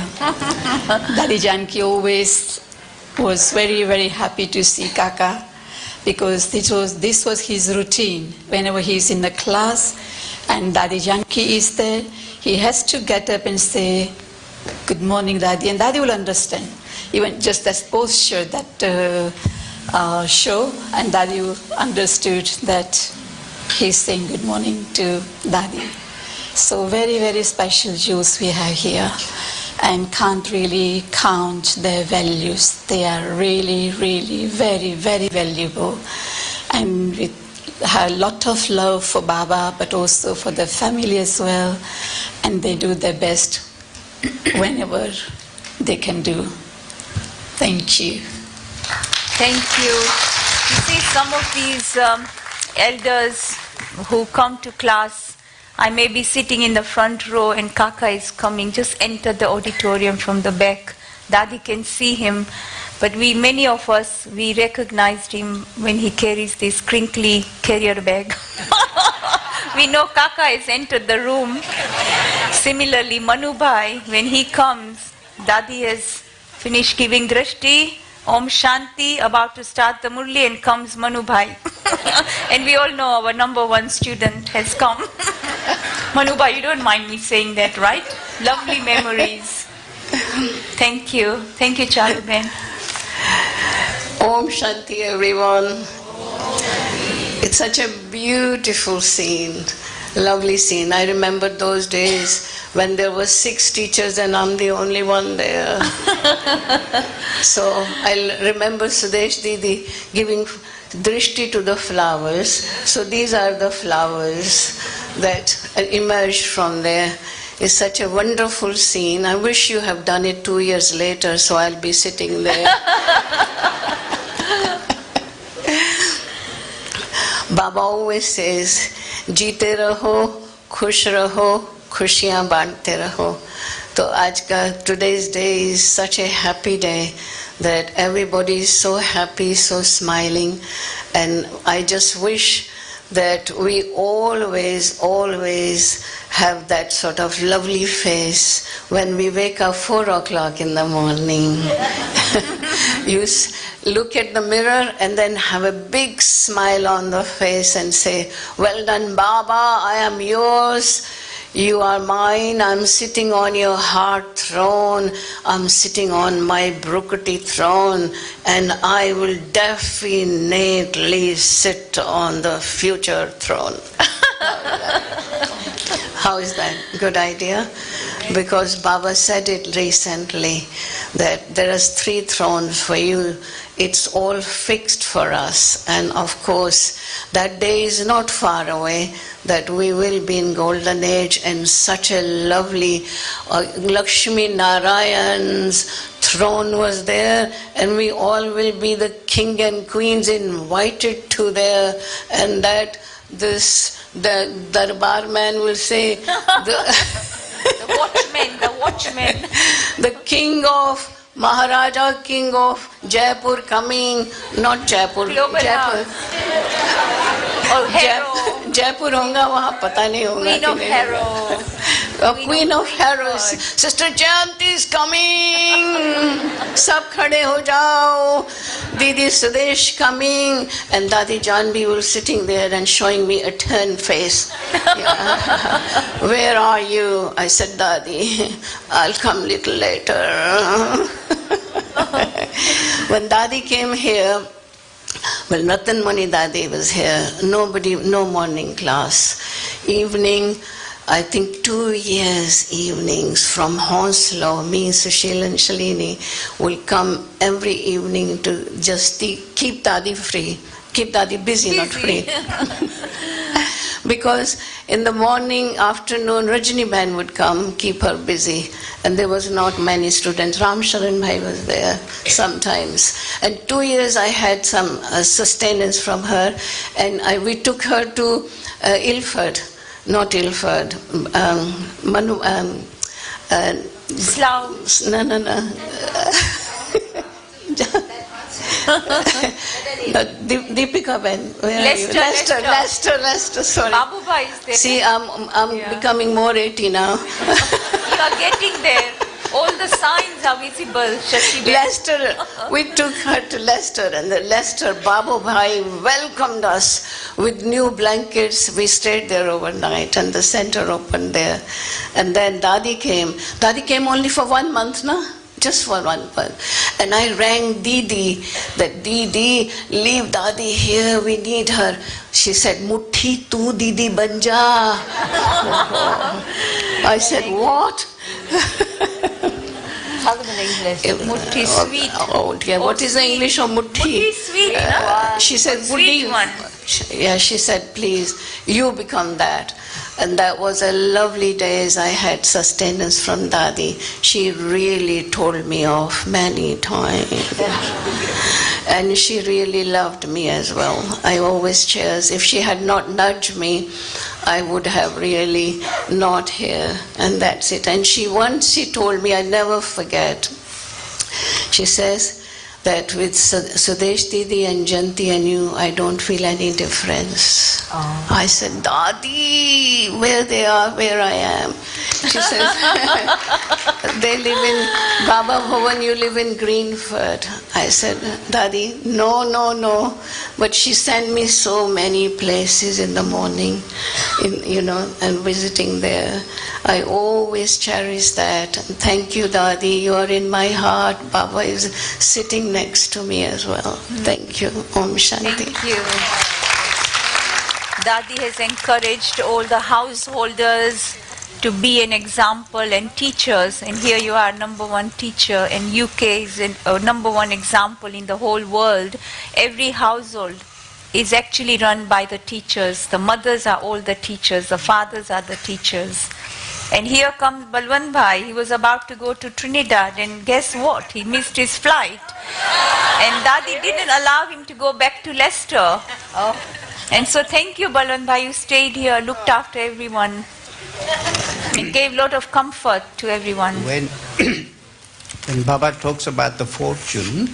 Dadi Janki always was very, very happy to see Kaka, because this was his routine. Whenever he's in the class and Dadi Janki is there, he has to get up and say, "Good morning, Dadi," and Dadi will understand. Even just that posture, that show, and Dadi understood that he's saying good morning to Dadi. So very, very special Jews we have here, and can't really count their values. They are really, really very, very valuable, and with a lot of love for Baba, but also for the family as well, and they do their best whenever they can do. Thank you. Thank you. You see, some of these elders who come to class, I may be sitting in the front row and Kaka is coming, just enter the auditorium from the back. Dadi can see him, but many of us, we recognized him when he carries this crinkly carrier bag. We know Kaka has entered the room. Similarly, Manu Bhai, when he comes, Dadi has finished giving drashti, Om Shanti, about to start the Murli, and comes Manu Bhai. And we all know our number one student has come. Manu Bhai, you don't mind me saying that, right? Lovely memories. Thank you. Thank you, Charu Ben. Om Shanti, everyone. It's such a beautiful scene, lovely scene. I remember those days when there were 6 teachers and I'm the only one there. So I remember Sudesh Didi giving drishti to the flowers. So these are the flowers that emerged from there. It's such a wonderful scene. I wish you have done it 2 years later, so I'll be sitting there. Baba always says, "Jeete raho, khush raho, khushiyan baante raho." So today's day is such a happy day that everybody is so happy, so smiling, and I just wish that we always have that sort of lovely face when we wake up 4 o'clock in the morning. You look at the mirror and then have a big smile on the face and say, "Well done, Baba, I am yours. You are mine. I'm sitting on your heart throne. I'm sitting on my Brukati throne, and I will definitely sit on the future throne." How is that? Good idea? Because Baba said it recently, that there are 3 thrones for you. It's all fixed for us. And of course, that day is not far away, that we will be in golden age, and such a lovely Lakshmi Narayan's throne was there, and we all will be the king and queens invited to there, and that the darbar man will say, The watchman. the king of Maharaja King of Jaipur coming, not Jaipur, Global Jaipur. Or Hero. Jaipur होगा वहाँ पता नहीं होगा Queen of Hero. Queen of Heroes. Sister Jayanti is coming. सब खड़े हो जाओ. Didi Sudesh coming, and Dadi Janvi was sitting there and showing me a turned face. Yeah. Where are you? I said, Dadi, I'll come little later. When Dadi came here, well, Ratan Mani Dadi was here. Nobody, no morning class. Evening, I think 2 years evenings from Hounslow, me, Sushil and Shalini will come every evening to just keep Dadi free, keep Dadi busy, not free. Because in the morning, afternoon, Rajini Ban would come, keep her busy. And there was not many students. Ram Sharan Bhai was there sometimes. And 2 years I had some sustenance from her. And we took her to Ilford. Not Ilford, Slough. No. Deepika Ben, where are you? Leicester, sorry. Babu Bhai is there. See, I'm becoming more 80 now. You are getting there. All the signs are visible, Shashi Ben. Leicester, we took her to Leicester, and the Leicester Babu Bhai welcomed us with new blankets. We stayed there overnight, and the center opened there. And then Dadi came. Dadi came only for 1 month, na? Just for 1 month. And I rang Didi, that Didi, leave Dadi here, we need her. She said, Muthi tu Didi banja. I said, what? Muthi sweet. Oh dear, what is the English of muthi? Muthi sweet. She said, Sweet one. Yeah, she said, please, you become that. And that was a lovely days. I had sustenance from Dadi. She really told me off many times. And she really loved me as well. I always cheers. If she had not nudged me, I would have really not here. And that's it. And she told me, I never forget. She says that with Sudesh Didi and Janti and you, I don't feel any difference. Oh. I said, Dadi, where they are, where I am. She says, they live in Baba Bhavan, you live in Greenford. I said, Dadi, no. But she sent me so many places in the morning, and visiting there. I always cherish that. Thank you, Dadi. You are in my heart. Baba is sitting next to me as well. Thank you. Om Shanti. Thank you. Dadi has encouraged all the householders to be an example and teachers. And here you are, #1 teacher. And UK is #1 example in the whole world. Every household is actually run by the teachers. The mothers are all the teachers. The fathers are the teachers. And here comes Balwant Bhai. He was about to go to Trinidad, and guess what? He missed his flight. And Dadi didn't allow him to go back to Leicester. Oh. And so thank you, Balwant Bhai. You stayed here, looked after everyone. It gave a lot of comfort to everyone. When Baba talks about the fortune,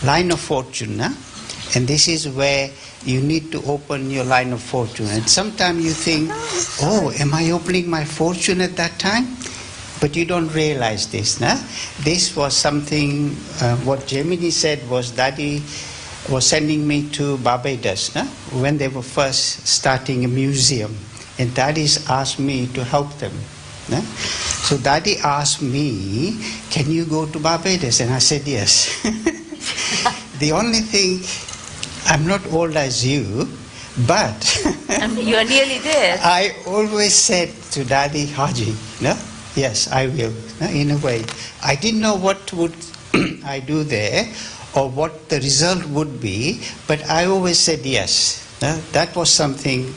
line of fortune, and this is where you need to open your line of fortune. And sometimes you think, oh, am I opening my fortune at that time? But you don't realize this. This was something, what Gemini said was Daddy was sending me to Barbados when they were first starting a museum. And Daddy's asked me to help them. So Daddy asked me, can you go to Barbados? And I said yes. The only thing, I'm not old as you, but you are nearly there. I always said to Daddy, Haji, yes, I will, in a way. I didn't know what would I do there or what the result would be, but I always said yes. That was something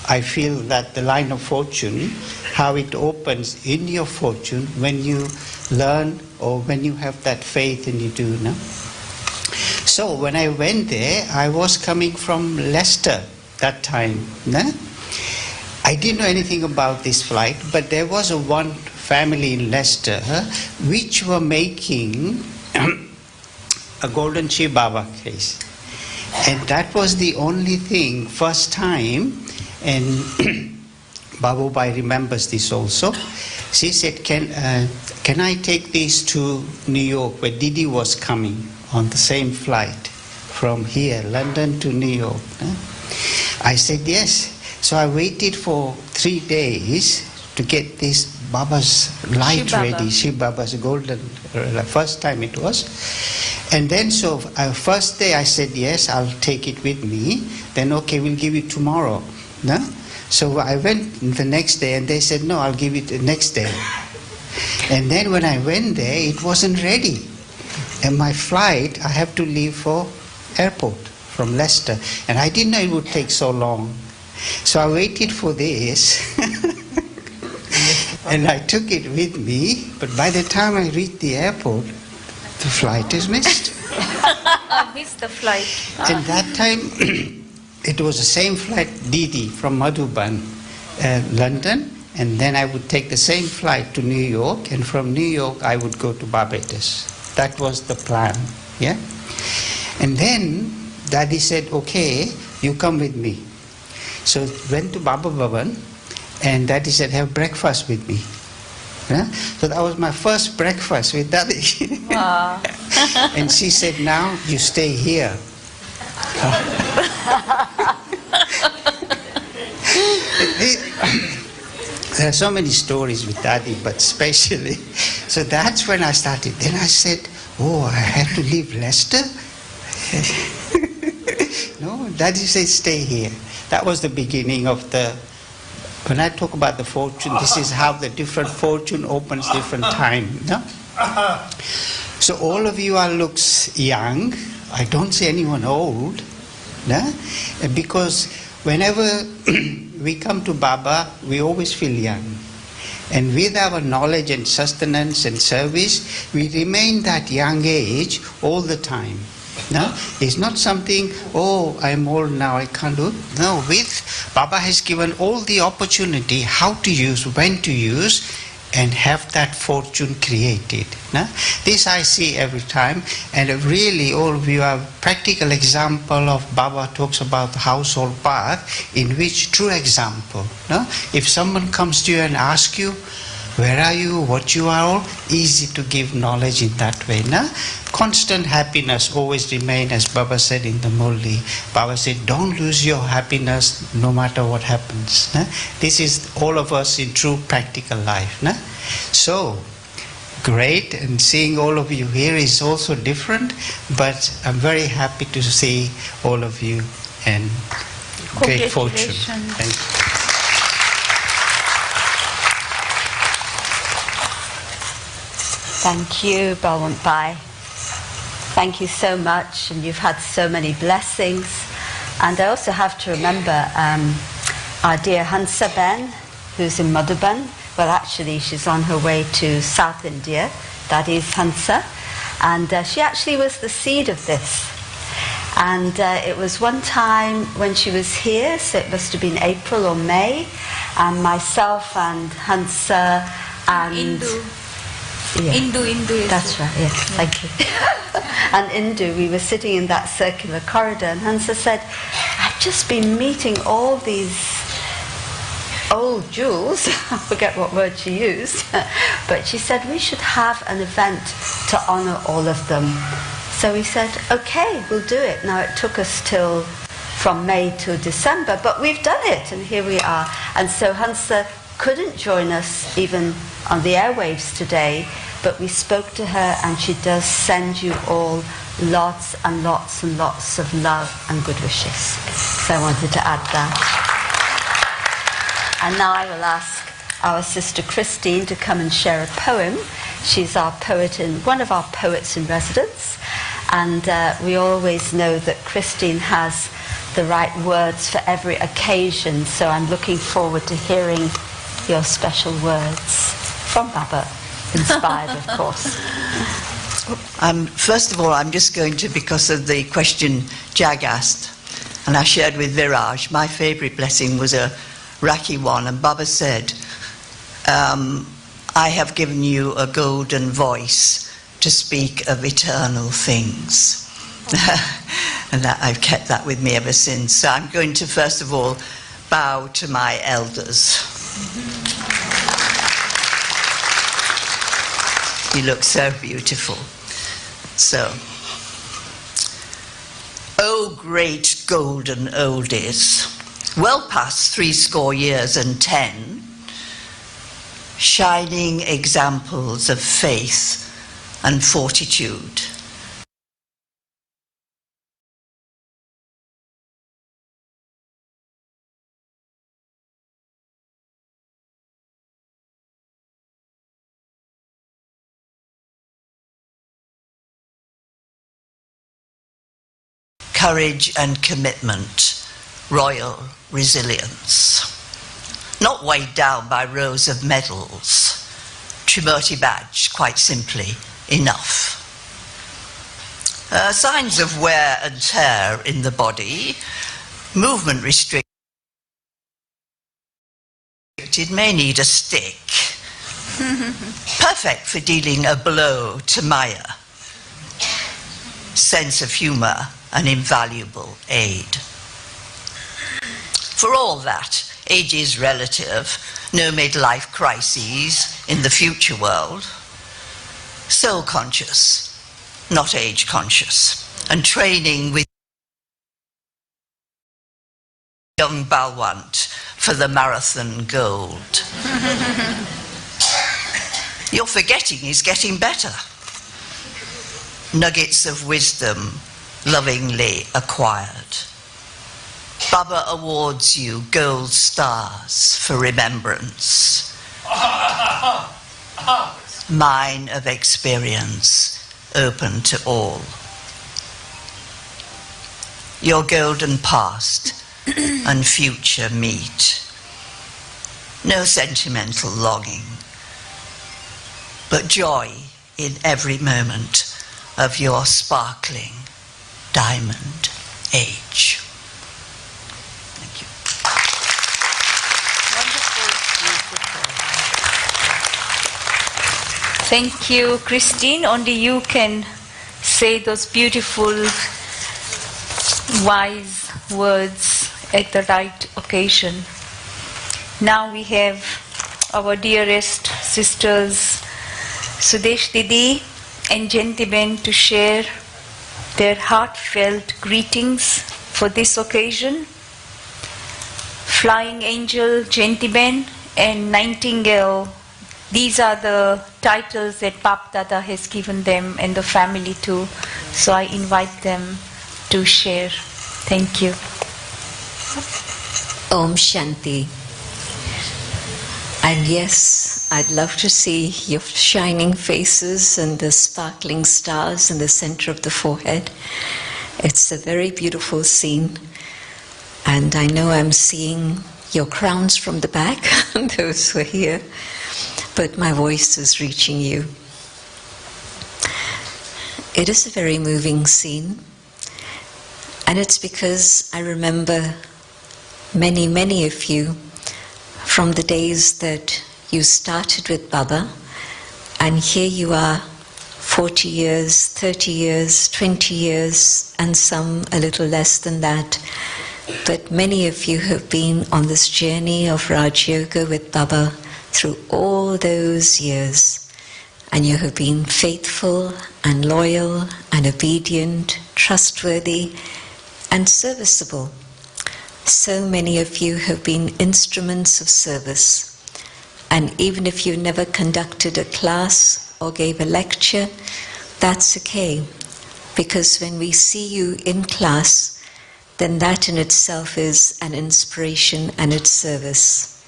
I feel that the line of fortune, how it opens in your fortune when you learn or when you have that faith and you do. So when I went there, I was coming from Leicester that time. I didn't know anything about this flight, but there was one family in Leicester which were making a golden Shiv Baba case. And that was the only thing, first time, and Babubai remembers this also. She said, can I take these to New York, where Didi was coming on the same flight from here, London to New York? I said yes. So I waited for 3 days to get this Baba's light ready, Shiv Baba's golden, first time it was. And then so first day I said yes, I'll take it with me. Then okay, we'll give it tomorrow. No? So I went the next day and they said no, I'll give it the next day. And then when I went there, it wasn't ready. And my flight, I have to leave for airport from Leicester. And I didn't know it would take so long. So I waited for this. And I took it with me, but by the time I reached the airport, the flight is missed. I missed the flight. And that time, it was the same flight, Didi, from Madhuban, London, and then I would take the same flight to New York, and from New York I would go to Barbados. That was the plan, yeah? And then Daddy said, okay, you come with me. So went to Baba Bhavan, and Daddy said, have breakfast with me. Yeah? So that was my first breakfast with Daddy. And she said, now you stay here. There are so many stories with Daddy, but especially, so that's when I started. Then I said, oh, I have to leave Leicester? No, Daddy said, stay here. That was the beginning of the, when I talk about the fortune, this is how the different fortune opens different time. No? So all of you are looks young. I don't see anyone old. No? Because whenever we come to Baba, we always feel young. And with our knowledge and sustenance and service, we remain that young age all the time. No? It's not something, oh, I'm old now, I can't do it. No, with Baba has given all the opportunity how to use, when to use, and have that fortune created. No? This I see every time, and really all of you are practical example of Baba talks about the household path, in which true example. No? If someone comes to you and asks you, where are you, what you are, all easy to give knowledge in that way. No? Constant happiness always remain, as Baba said in the Murli. Baba said, don't lose your happiness no matter what happens. No? This is all of us in true practical life. No? So, great, and seeing all of you here is also different, but I'm very happy to see all of you, and great fortune. Thank you. Thank you, Balwant Bhai. Thank you so much, and you've had so many blessings. And I also have to remember our dear Hansa Ben, who's in Madhuban. Well, actually, she's on her way to South India. That is Hansa. And she actually was the seed of this. And it was one time when she was here, so it must have been April or May, and myself and Hansa and... Indu. Yeah. Indu. That's right, yes, thank you. And Indu, we were sitting in that circular corridor, and Hansa said, I've just been meeting all these old jewels, I forget what word she used, but she said we should have an event to honour all of them. So we said, okay, we'll do it. Now it took us till from May to December, but we've done it, and here we are. And so Hansa couldn't join us even on the airwaves today, but we spoke to her, and she does send you all lots and lots and lots of love and good wishes. So I wanted to add that. And now I will ask our sister Christine to come and share a poem. She's our poet one of our poets in residence, and we always know that Christine has the right words for every occasion, so I'm looking forward to hearing your special words from Baba, inspired of course. First of all, I'm just going to, because of the question Jag asked, and I shared with Viraj, my favourite blessing was a Raki one, and Baba said, I have given you a golden voice to speak of eternal things. And that I've kept that with me ever since. So I'm going to first of all bow to my elders. You look so beautiful. So, O great golden oldies, well past 70 years and 10, shining examples of faith and fortitude. Courage and commitment, royal resilience. Not weighed down by rows of medals. Trimurti badge, quite simply, enough. Signs of wear and tear in the body, movement restricted, may need a stick. Perfect for dealing a blow to Maya. Sense of humour, an invaluable aid. For all that, age is relative, no midlife crises in the future world. Soul conscious, not age conscious, and training with young Balwant for the marathon gold. Your forgetting is getting better. Nuggets of wisdom lovingly acquired. Baba awards you gold stars for remembrance. Mine of experience open to all. Your golden past and future meet. No sentimental longing, but joy in every moment of your sparkling diamond age. Thank you. Thank you, Christine. Only you can say those beautiful, wise words at the right occasion. Now we have our dearest sisters, Sudesh Didi and Jentiben, to share their heartfelt greetings for this occasion. Flying Angel, Jentiben, and Nightingale, these are the titles that Bap Dada has given them and the family too. So I invite them to share. Thank you. Om Shanti. And yes, I'd love to see your shining faces and the sparkling stars in the center of the forehead. It's a very beautiful scene. And I know I'm seeing your crowns from the back, those who are here, but my voice is reaching you. It is a very moving scene. And it's because I remember many, many of you from the days that you started with Baba, and here you are 40 years, 30 years, 20 years, and some a little less than that. But many of you have been on this journey of Raj Yoga with Baba through all those years, and you have been faithful and loyal and obedient, trustworthy and serviceable. So many of you have been instruments of service. And even if you never conducted a class or gave a lecture, that's okay. Because when we see you in class, then that in itself is an inspiration and its service.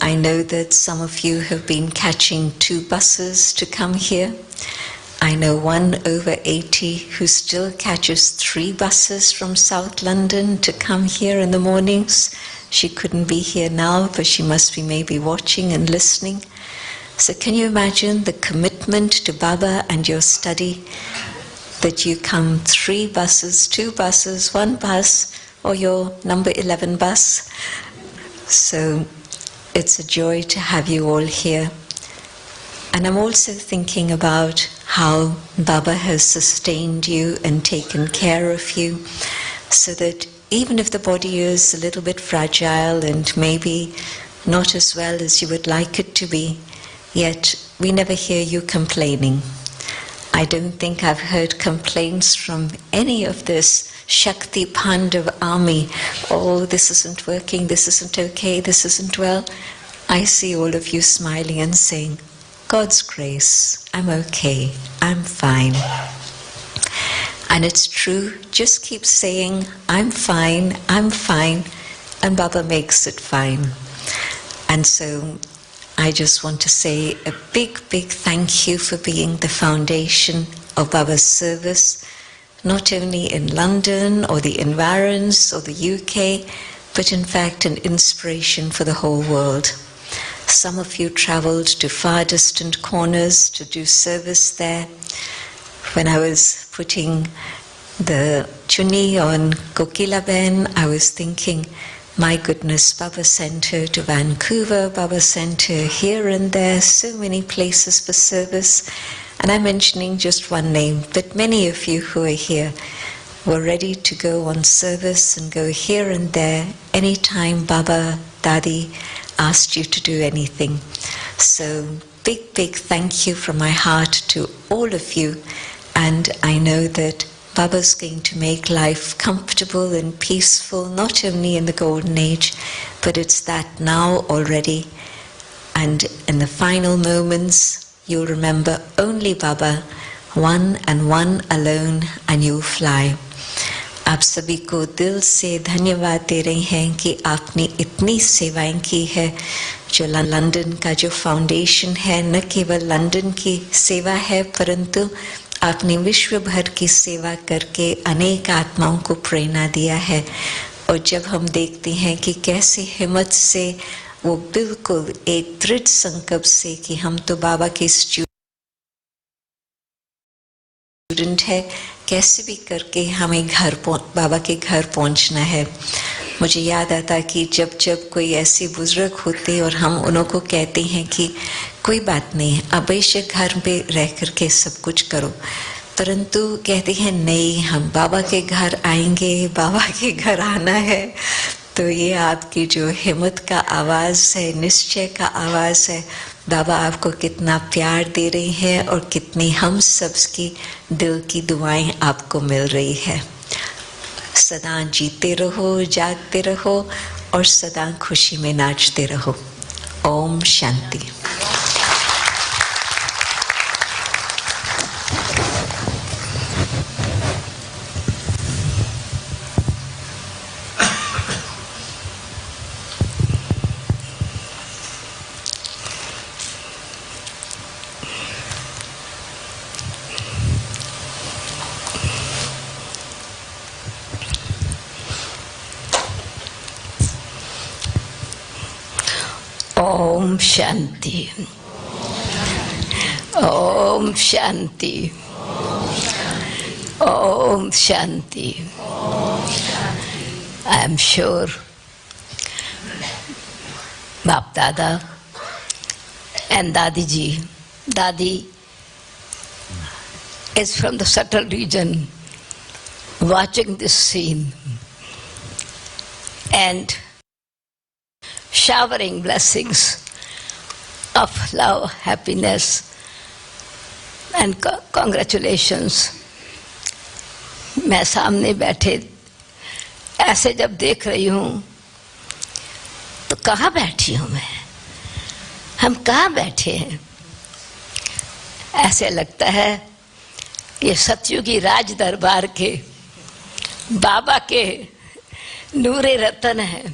I know that some of you have been catching 2 buses to come here. I know one over 80 who still catches 3 buses from South London to come here in the mornings. She couldn't be here now, but she must be maybe watching and listening. So can you imagine the commitment to Baba and your study, that you come 3 buses, 2 buses, 1 bus, or your number 11 bus. So it's a joy to have you all here. And I'm also thinking about how Baba has sustained you and taken care of you, so that even if the body is a little bit fragile and maybe not as well as you would like it to be, yet we never hear you complaining. I don't think I've heard complaints from any of this Shakti Pandav army. Oh, this isn't working, this isn't okay, this isn't well. I see all of you smiling and saying, God's grace, I'm okay, I'm fine. And it's true, just keep saying, I'm fine, and Baba makes it fine. And so I just want to say a big, big thank you for being the foundation of Baba's service, not only in London or the environs or the UK, but in fact an inspiration for the whole world. Some of you traveled to far distant corners to do service there. When I was putting the chuni on Kokila Ben, I was thinking, my goodness, Baba sent her to Vancouver, Baba sent her here and there, so many places for service. And I'm mentioning just one name, but many of you who are here were ready to go on service and go here and there anytime Baba, Dadi asked you to do anything. So big, big thank you from my heart to all of you. And I know that Baba's going to make life comfortable and peaceful, not only in the golden age, but it's that now already. And in the final moments, you'll remember only Baba, one and one alone, and you'll fly. आप सभी को दिल से धन्यवाद दे रहे हैं कि आपने इतनी सेवाएं की है। जो लंदन का जो फाउंडेशन है, न केवल लंदन की सेवा है, परंतु आपने विश्व भर की सेवा करके अनेक आत्माओं को प्रेरणा दिया है। और जब हम देखते हैं कि कैसे हिम्मत से वो बिल्कुल एक दृढ़ संकल्प से कि हम तो बाबा के स्टूडेंट है, कैसे भी करके हमें बाबा के घर पहुंचना है। मुझे याद आता कि जब कोई ऐसे बुजुर्ग होते और हम उन्हों को कहते हैं कि कोई बात नहीं, अब बेशक घर पे रह करके सब कुछ करो, परंतु कहते हैं नहीं, हम बाबा के घर आएंगे, बाबा के घर आना है। तो ये आपकी जो हिम्मत का आवाज़ है, निश्चय का आवाज़ है, बाबा आपको कितना प्यार दे रहे हैं और कितनी हम सबकी दिल की दुआएं आपको मिल रही है। सदा जीते रहो, जागते रहो और सदा खुशी में नाचते रहो। Om Shanti. Om Shanti, Om Shanti, Om Shanti. I am sure बाप दादा and Dadi ji, Dadi is from the subtle region watching this scene and showering blessings of love, happiness and congratulations. मैं सामने बैठे ऐसे जब देख रही हूँ तो कहाँ बैठी हूँ मैं, हम कहाँ बैठे हैं। ऐसे लगता है ये सतयुगी राज दरबार के बाबा के नूरे रतन है।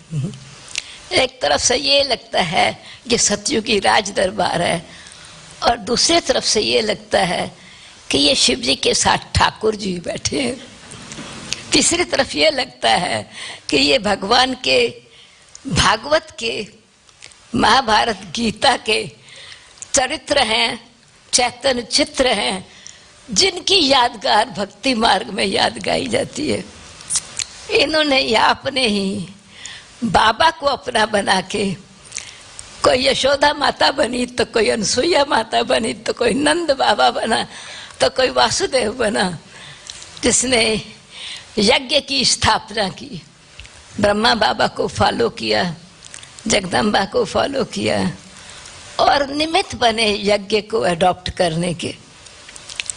एक तरफ से ये लगता है ये सतयुगी राज दरबार है और दूसरी तरफ से ये लगता है कि ये शिव जी के साथ ठाकुर जी बैठे हैं। तीसरी तरफ ये लगता है कि ये भगवान के भागवत के महाभारत गीता के चरित्र हैं, चैतन्य चित्र हैं, जिनकी यादगार भक्ति मार्ग में याद गाई जाती है। इन्होंने या अपने ही बाबा को अपना बना के कोई यशोदा माता बनी तो कोई अनसुईया माता बनी तो कोई नंद बाबा बना तो कोई वासुदेव बना, जिसने यज्ञ की स्थापना की, ब्रह्मा बाबा को फॉलो किया, जगदम्बा को फॉलो किया और निमित्त बने यज्ञ को अडॉप्ट करने के।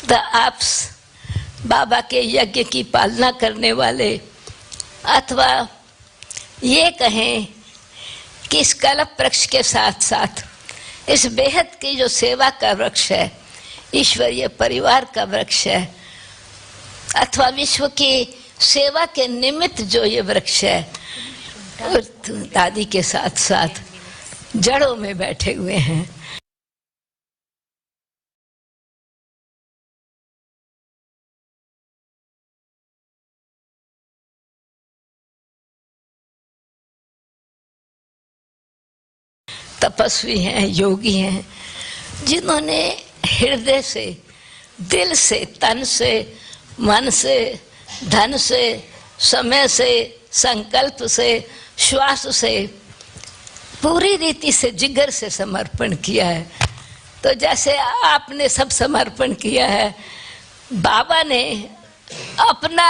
तो आप बाबा के यज्ञ की पालना करने वाले, अथवा ये कहें कि इस कल्प वृक्ष के साथ साथ इस बेहद की जो सेवा का वृक्ष है, ईश्वरीय परिवार का वृक्ष है, अथवा विश्व की सेवा के निमित्त जो ये वृक्ष है, दादी के साथ साथ जड़ों में बैठे हुए हैं। तपस्वी हैं, योगी हैं, जिन्होंने हृदय से, दिल से, तन से, मन से, धन से, समय से, संकल्प से, श्वास से, पूरी रीति से, जिगर से समर्पण किया है। तो जैसे आपने सब समर्पण किया है, बाबा ने अपना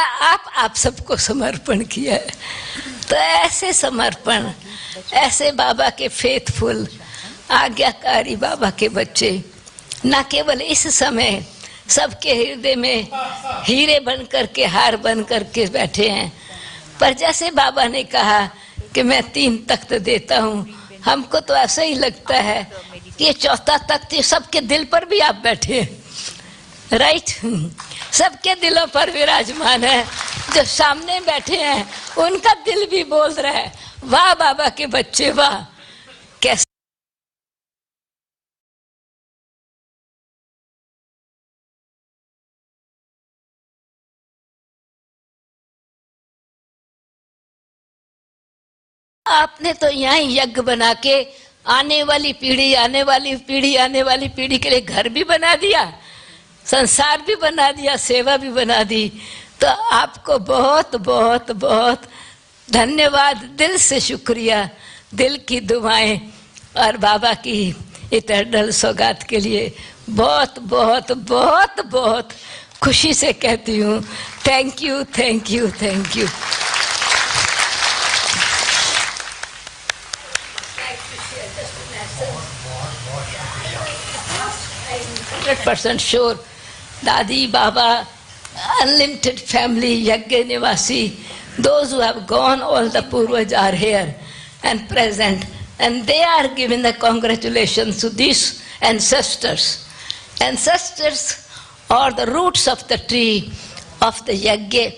आप सबको समर्पण किया है। तो ऐसे समर्पण, ऐसे बाबा के फेथफुल, आज्ञाकारी बाबा के बच्चे न केवल इस समय सबके हृदय में हीरे बन करके, हार बन करके बैठे हैं, पर जैसे बाबा ने कहा कि मैं 3 तख्त देता हूँ, हमको तो ऐसा ही लगता है कि ये 4था तख्त सबके दिल पर भी आप बैठे हैं, राइट? सबके दिलों पर विराजमान है। जो सामने बैठे हैं उनका दिल भी बोल रहा है, वाह बाबा के बच्चे वाह, कैसे आपने तो यहाँ यज्ञ बना के आने वाली पीढ़ी, आने वाली पीढ़ी, आने वाली पीढ़ी के लिए घर भी बना दिया, संसार भी बना दिया, सेवा भी बना दी। तो आपको बहुत बहुत बहुत धन्यवाद, दिल से शुक्रिया, दिल की दुआएं और बाबा की इटर्नल सौगात के लिए बहुत बहुत बहुत बहुत खुशी से कहती हूँ, thank you, thank you, thank you. 100% sure, Dadi, Baba, unlimited family, Yajna Nivasi, those who have gone, all the Purvaj are here and present, and they are giving the congratulations to these ancestors. Ancestors are the roots of the tree of the Yajna.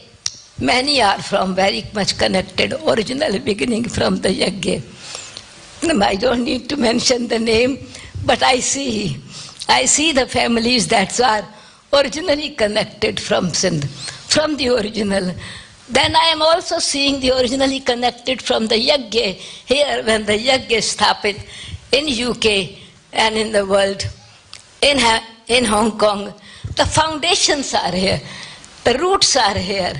Many are from very much connected, original beginning from the Yajna. I don't need to mention the name, but I see the families that are originally connected from Sindh, from the original. Then I am also seeing the originally connected from the Yajna here when the Yajna is established in UK and in the world, in Hong Kong. The foundations are here, the roots are here.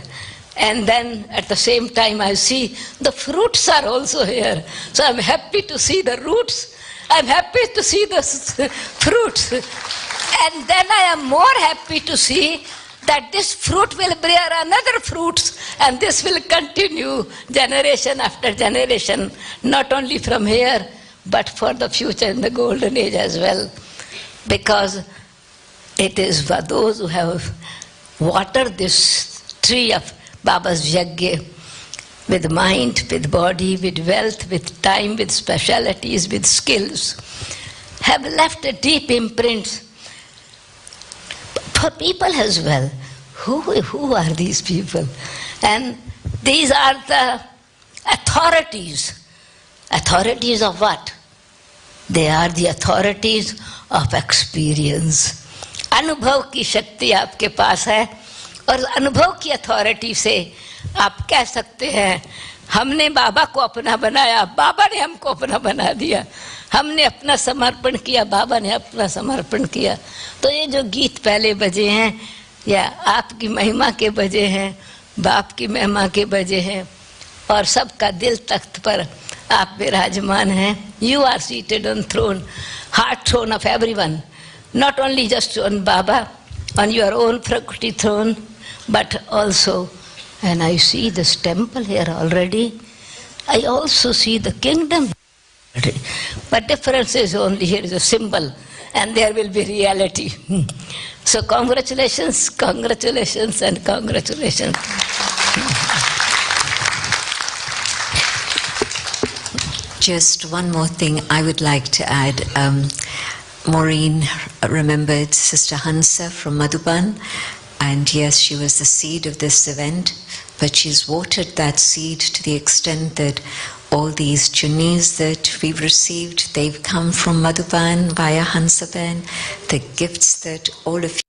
And then at the same time I see the fruits are also here. So I'm happy to see the roots, I'm happy to see the fruits. And then I am more happy to see that this fruit will bear another fruits, and this will continue generation after generation, not only from here, but for the future in the golden age as well. Because it is for those who have watered this tree of Baba's Yajna with mind, with body, with wealth, with time, with specialities, with skills, have left a deep imprint for people as well. Who are these people? And these are the authorities. Authorities of what? They are the authorities of experience. अनुभव की शक्ति आपके पास है, और अनुभव की authority से आप कह सकते हैं हमने बाबा को अपना बनाया, बाबा ने हमको अपना बना दिया, हमने अपना समर्पण किया, बाबा ने अपना समर्पण किया। तो ये जो गीत पहले बजे हैं या आपकी महिमा के बजे हैं, बाप की महिमा के बजे हैं, और सबका दिल तख्त पर आप विराजमान हैं. You are seated on throne, heart throne of everyone. Not only just on Baba, on your own Prakriti throne, but also, and I see this temple here already, I also see the kingdom. But difference is only here is a symbol, and there will be reality. So congratulations, congratulations, and congratulations. Just one more thing I would like to add. Maureen remembered Sister Hansa from Madhuban, and yes, she was the seed of this event, but she's watered that seed to the extent that all these chunnis that we've received, they've come from Madhuban via Hansaben. The gifts that all of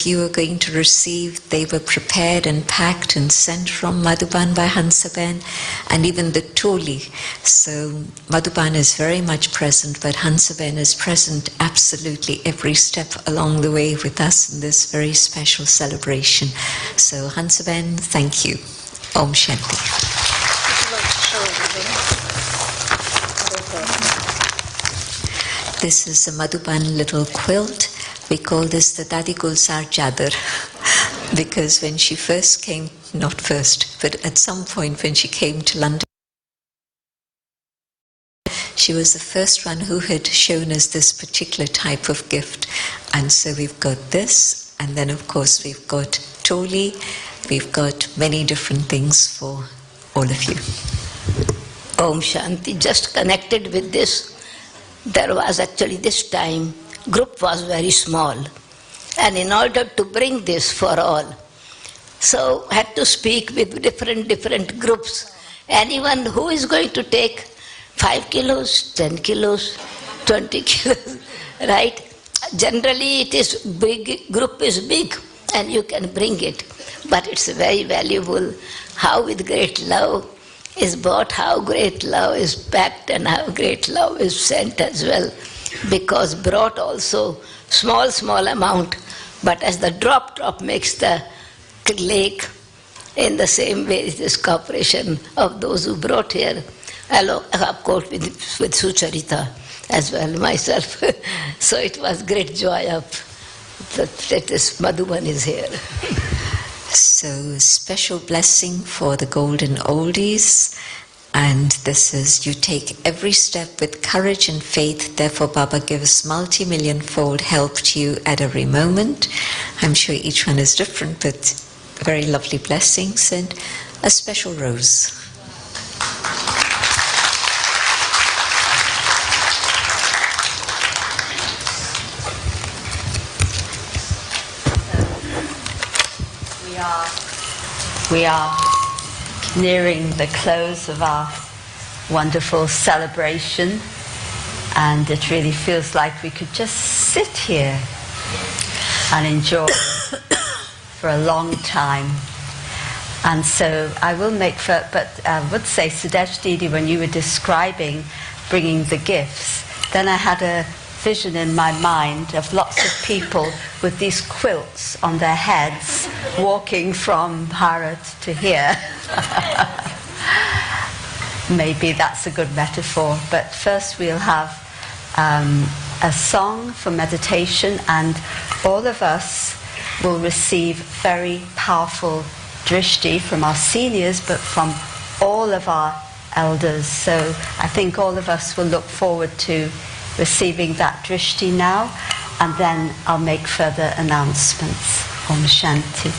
you are going to receive, they were prepared and packed and sent from Madhuban by Hansaben, and even the Toli. So Madhuban is very much present, but Hansaben is present absolutely every step along the way with us in this very special celebration. So Hansaben, thank you. Om Shanti. This is a Madhuban little quilt. We call this the Dadi Gulsar Chadar, because when she first came, not first, but at some point when she came to London, she was the first one who had shown us this particular type of gift. And so we've got this, and then of course we've got Toli, we've got many different things for all of you. Om Shanti. Just connected with this, there was actually this time, group was very small, and in order to bring this for all, so had to speak with different groups. Anyone who is going to take 5 kilos, 10 kilos, 20 kilos, right? Generally it is big, group is big and you can bring it, but it's very valuable how with great love is bought, how great love is packed, and how great love is sent as well. Because brought also small amount, but as the drop makes the lake, in the same way is this cooperation of those who brought here, of course with Sucharita as well, myself. So it was great joy of that this Madhuban is here. So special blessing for the golden oldies. And this is, you take every step with courage and faith, therefore Baba gives multi-million-fold help to you at every moment. I'm sure each one is different, but very lovely blessings and a special rose. We are nearing the close of our wonderful celebration, and it really feels like we could just sit here and enjoy for a long time. And so I will but I would say, Sudesh Didi, when you were describing bringing the gifts, then I had a vision in my mind of lots of people with these quilts on their heads walking from Bharat to here. Maybe that's a good metaphor, but first we'll have a song for meditation, and all of us will receive very powerful drishti from our seniors, but from all of our elders. So I think all of us will look forward to receiving that drishti now, and then I'll make further announcements. Om Shanti.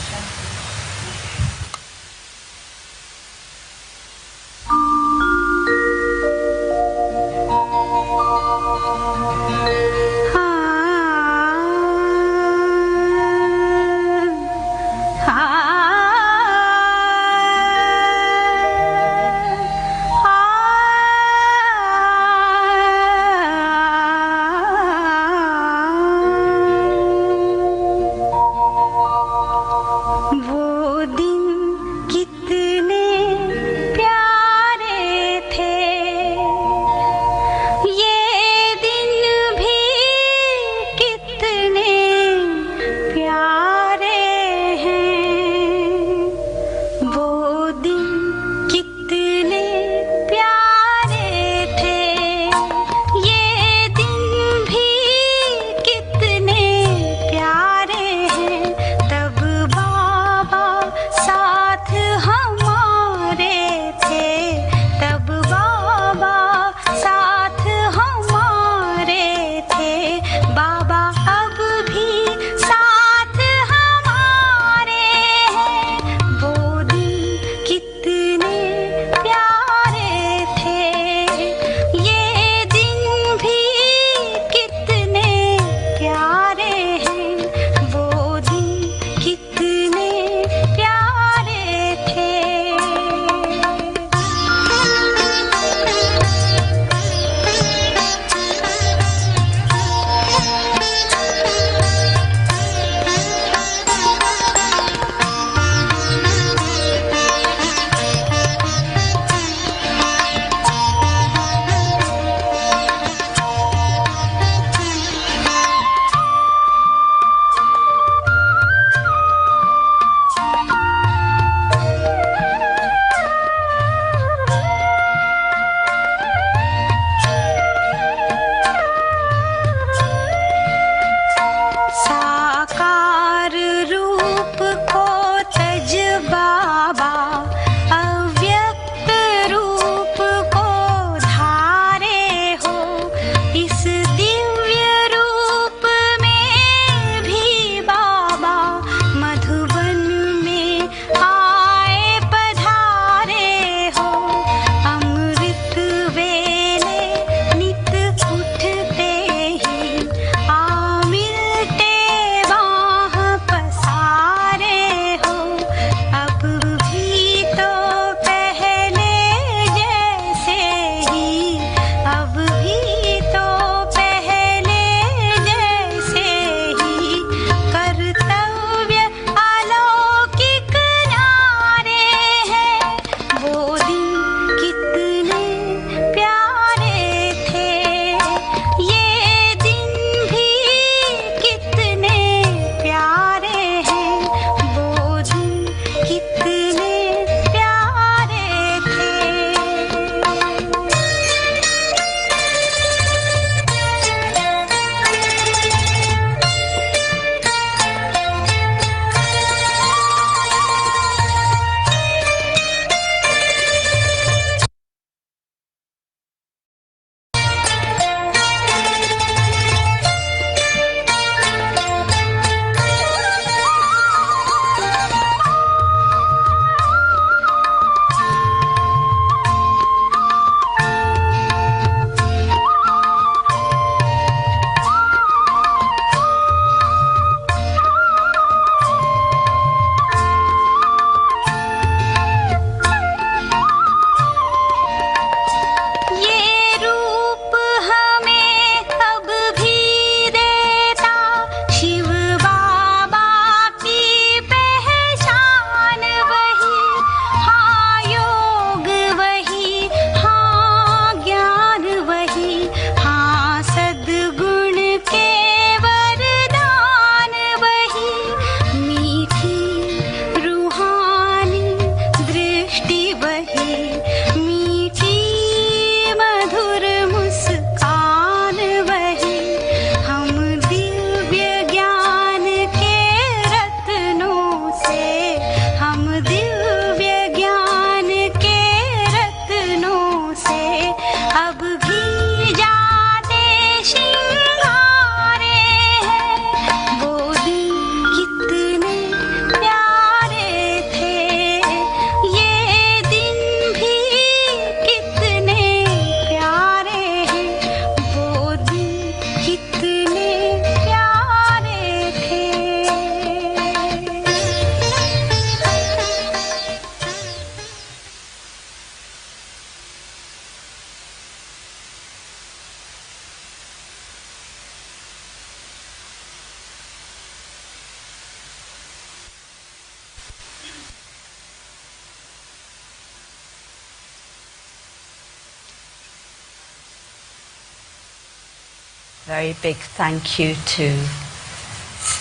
very big thank you to,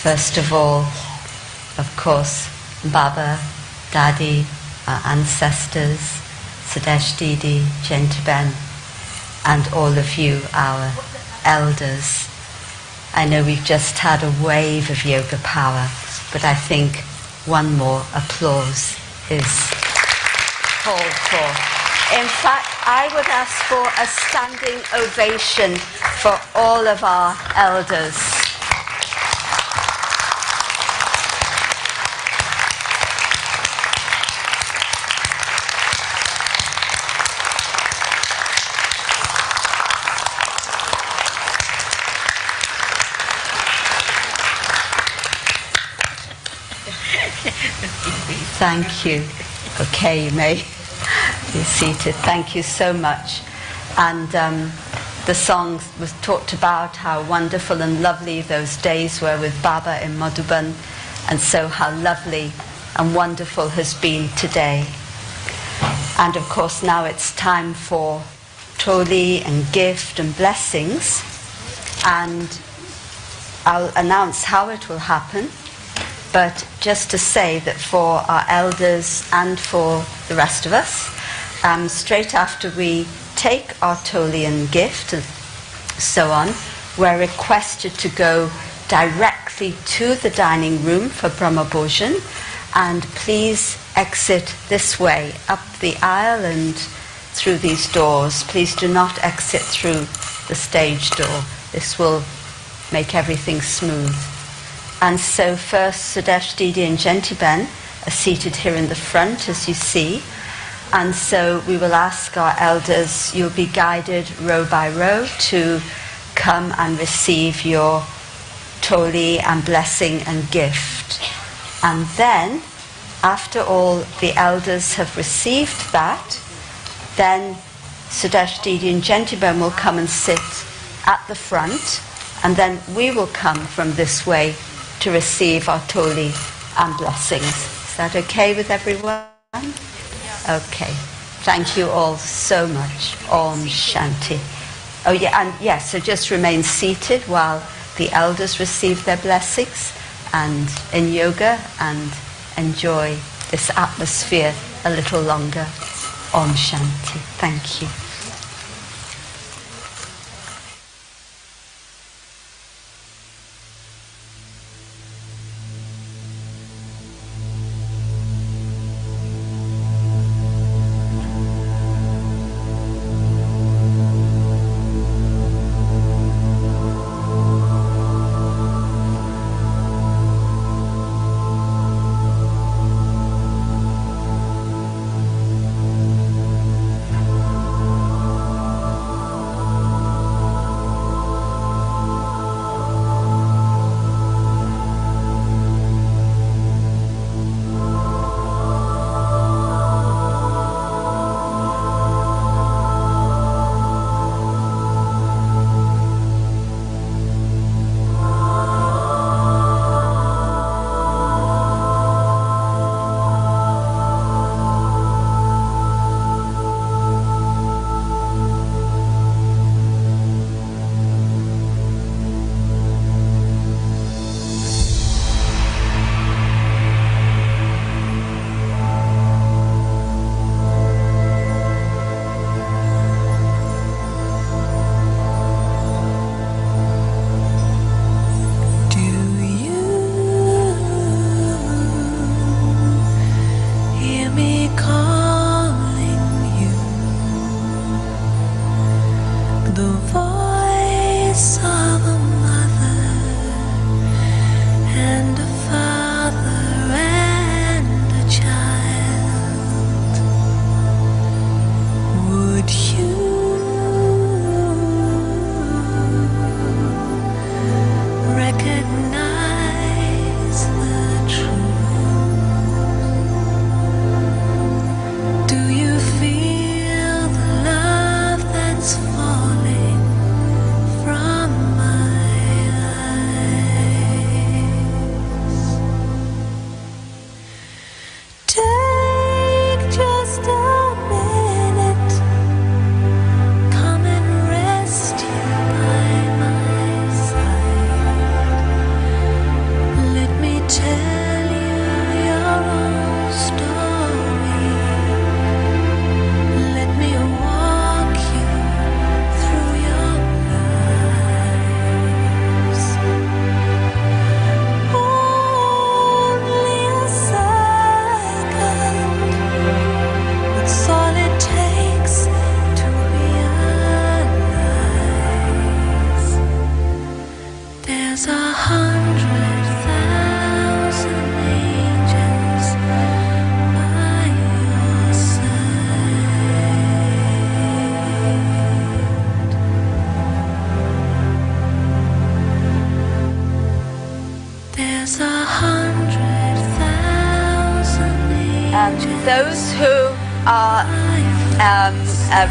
first of all, of course, Baba, Daddy, our ancestors, Sudesh Didi, Gentiben, and all of you, our elders. I know we've just had a wave of yoga power, but I think one more applause is called for. In fact, I would ask for a standing ovation for all of our elders. Thank you. Okay, you may be seated. Thank you so much. And the song was talked about how wonderful and lovely those days were with Baba in Madhuban, and so how lovely and wonderful has been today. And of course now it's time for Toli and gift and blessings, and I'll announce how it will happen. But just to say that for our elders and for the rest of us, straight after we take our Toli and gift and so on, we're requested to go directly to the dining room for Brahma Bhojan, and please exit this way, up the aisle and through these doors. Please do not exit through the stage door. This will make everything smooth. And so first Sudesh Didi and Gentiben are seated here in the front, as you see. And so we will ask our elders, you'll be guided row by row to come and receive your Toli and blessing and gift. And then, after all the elders have received that, then Sudesh Didi and Gentiben will come and sit at the front, and then we will come from this way to receive our Toli and blessings. Is that okay with everyone? Okay. Thank you all so much. Om Shanti. Oh yeah, and yes, so just remain seated while the elders receive their blessings and in yoga, and enjoy this atmosphere a little longer. Om Shanti. Thank you.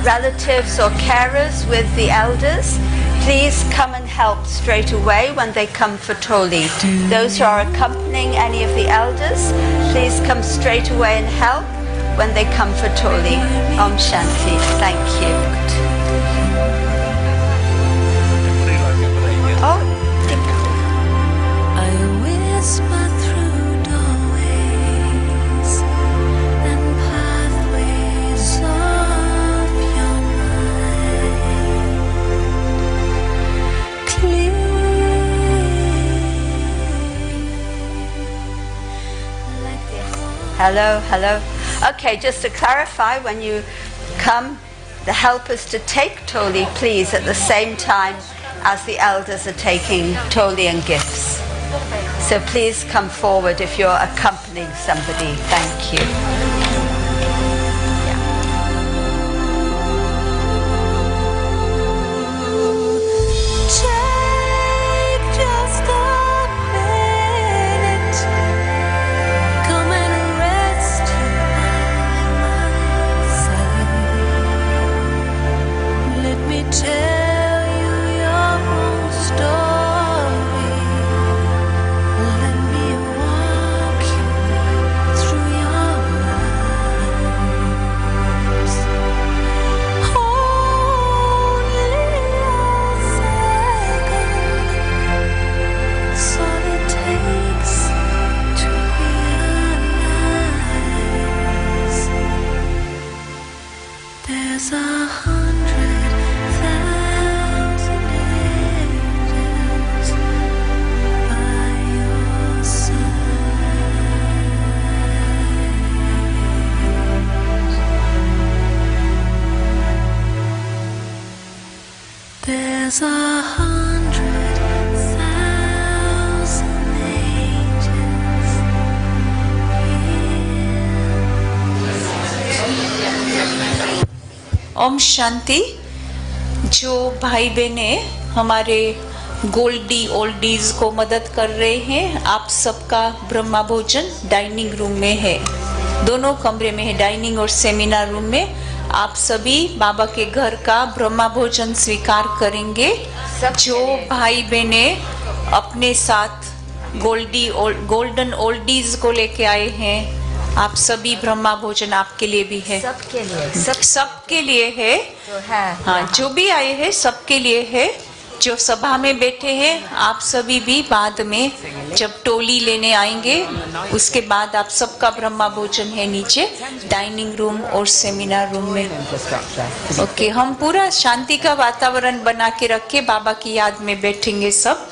relatives or carers with the elders, please come and help straight away when they come for Toli. Those who are accompanying any of the elders, please come straight away and help when they come for Toli. Om Shanti. Thank you. Oh, I whisper through doorways and pathways of your mind. hello, hello. Okay, just to clarify, when you come, the helpers to take Toli, please, at the same time as the elders are taking Toli and gifts. So please come forward if you're accompanying somebody. Thank you. Take just a minute, come and rest by my side. Let me tell you your whole story. Let me walk you through your lives. Only a second, all it takes to realize there's 100,000 angels by your side. There's 100,000 angels Om Shanti. जो भाई बहने हमारे Goldy oldies को मदद कर रहे हैं, आप सबका ब्रह्मा भोजन डाइनिंग रूम में है, दोनों कमरे में है, डाइनिंग और सेमिनार रूम में। आप सभी बाबा के घर का ब्रह्मा भोजन स्वीकार करेंगे। जो भाई बहने अपने साथ गोल्डन ओल्डीज को लेके आए हैं, आप सभी ब्रह्मा भोजन आपके लिए भी है, सबके लिए, सबके लिए है। जो है, हाँ, जो भी आए हैं सबके लिए है। जो सभा में बैठे हैं, आप सभी भी बाद में जब टोली लेने आएंगे, उसके बाद आप सबका ब्रह्मा भोजन है नीचे डाइनिंग रूम और सेमिनार रूम में। ओके, हम पूरा शांति का वातावरण बना के रखे, बाबा की याद में बैठेंगे सब।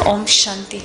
ओम शांति।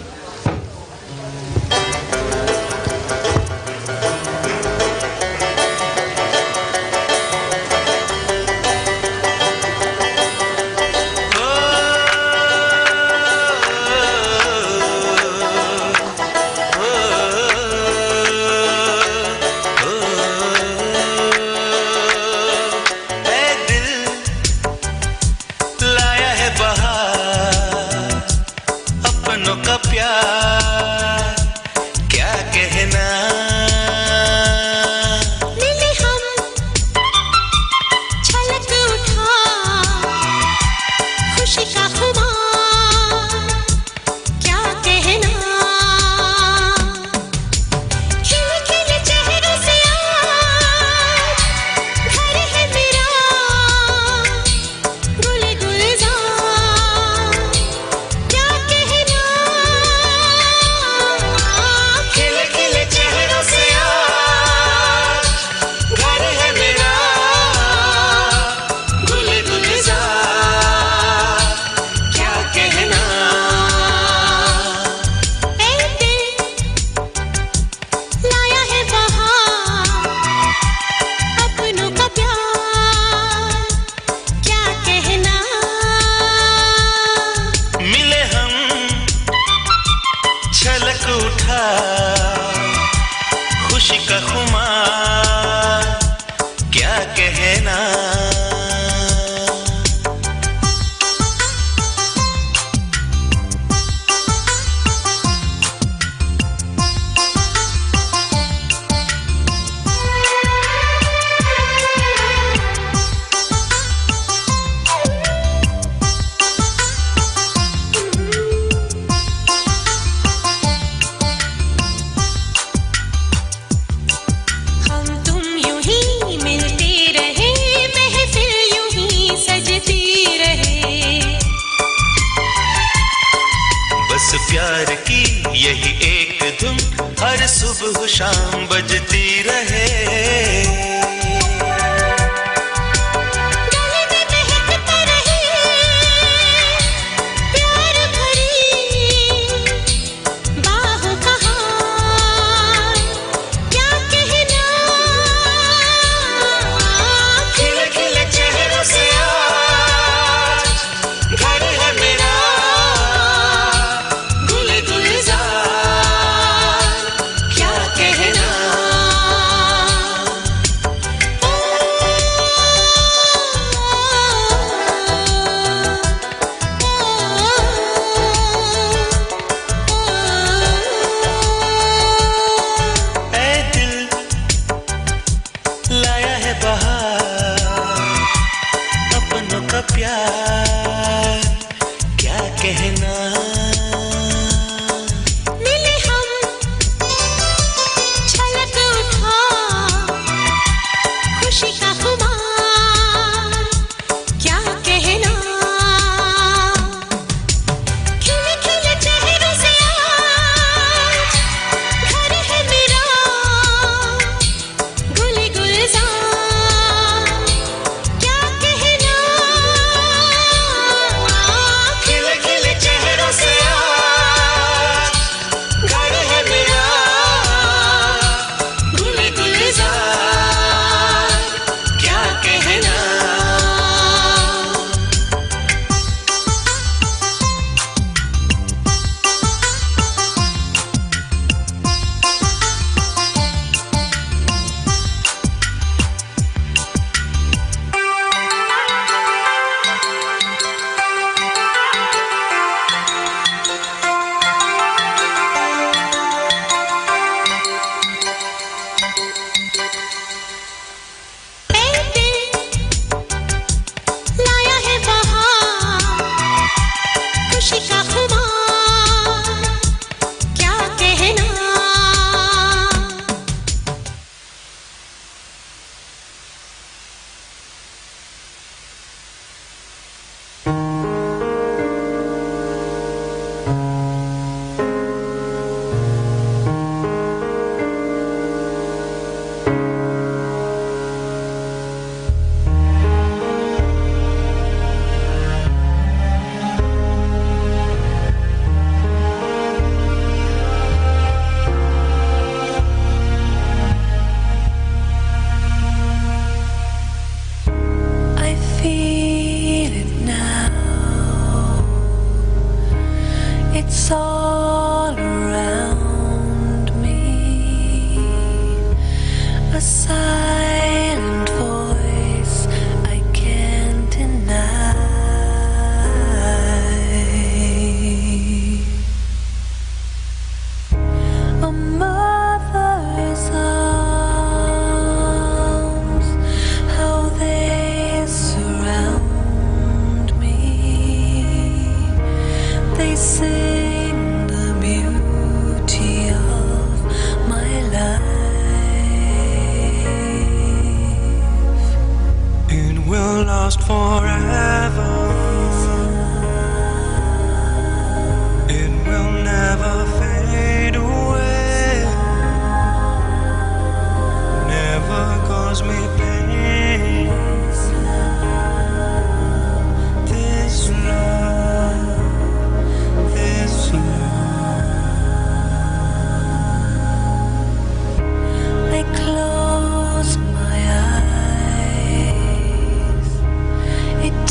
प्यार की यही एक धुन हर सुबह शाम बजती रहे।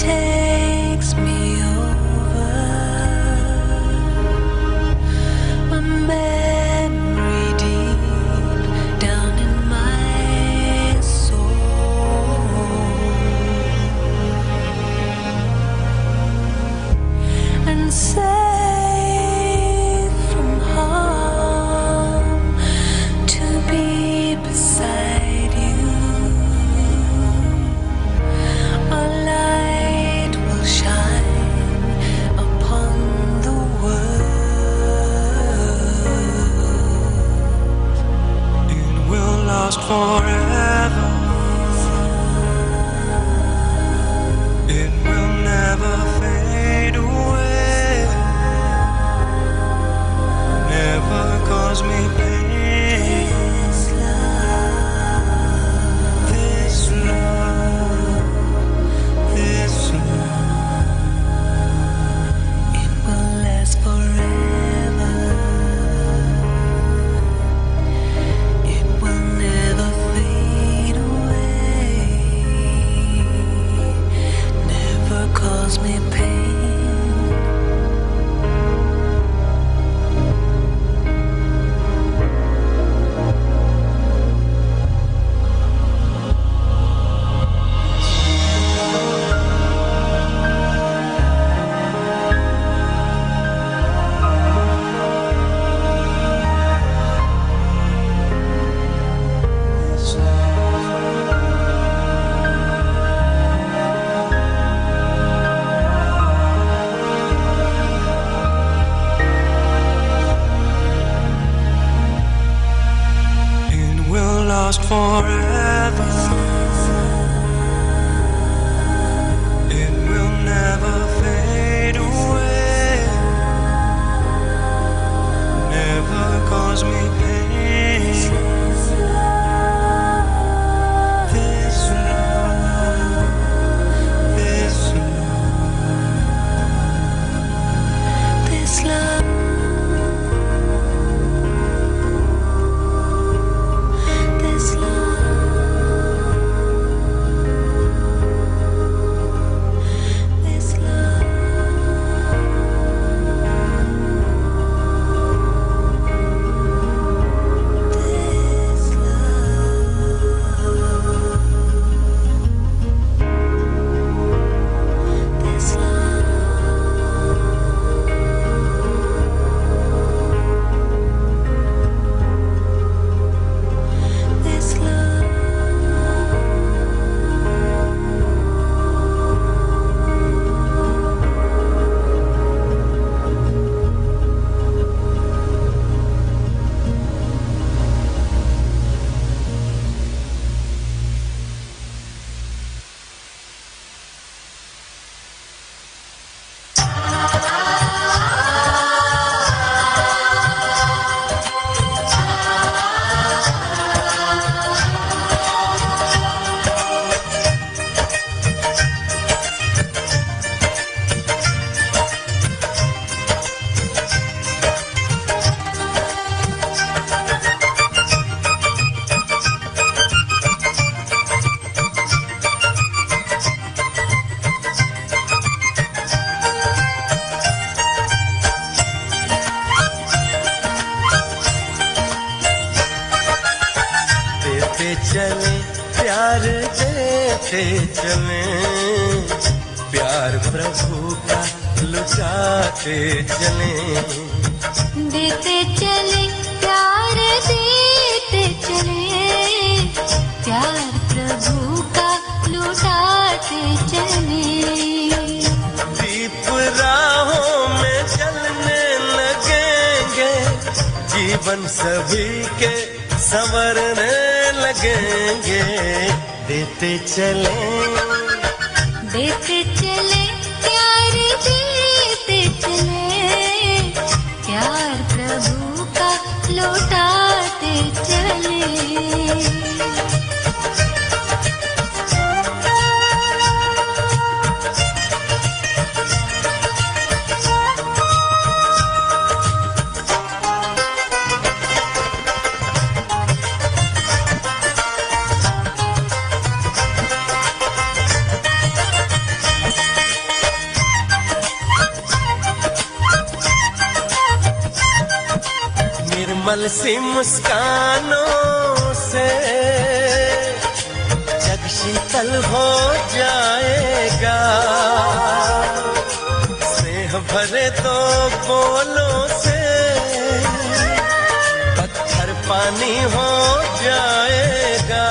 Take देते चले, प्यार प्रभु का लुटाते चले। देते चले प्यार देते चले, प्यार प्रभु का लुटाते चले। दीप राहों में जलने लगेंगे, जीवन सभी के संवरने लगेंगे। देते चले प्यार देते चले, प्यार प्रभु का लौटाते चले। निर्मल सी मुस्कानों से जग शीतल हो जाएगा, स्नेह भरे दो बोलों से पत्थर पानी हो जाएगा।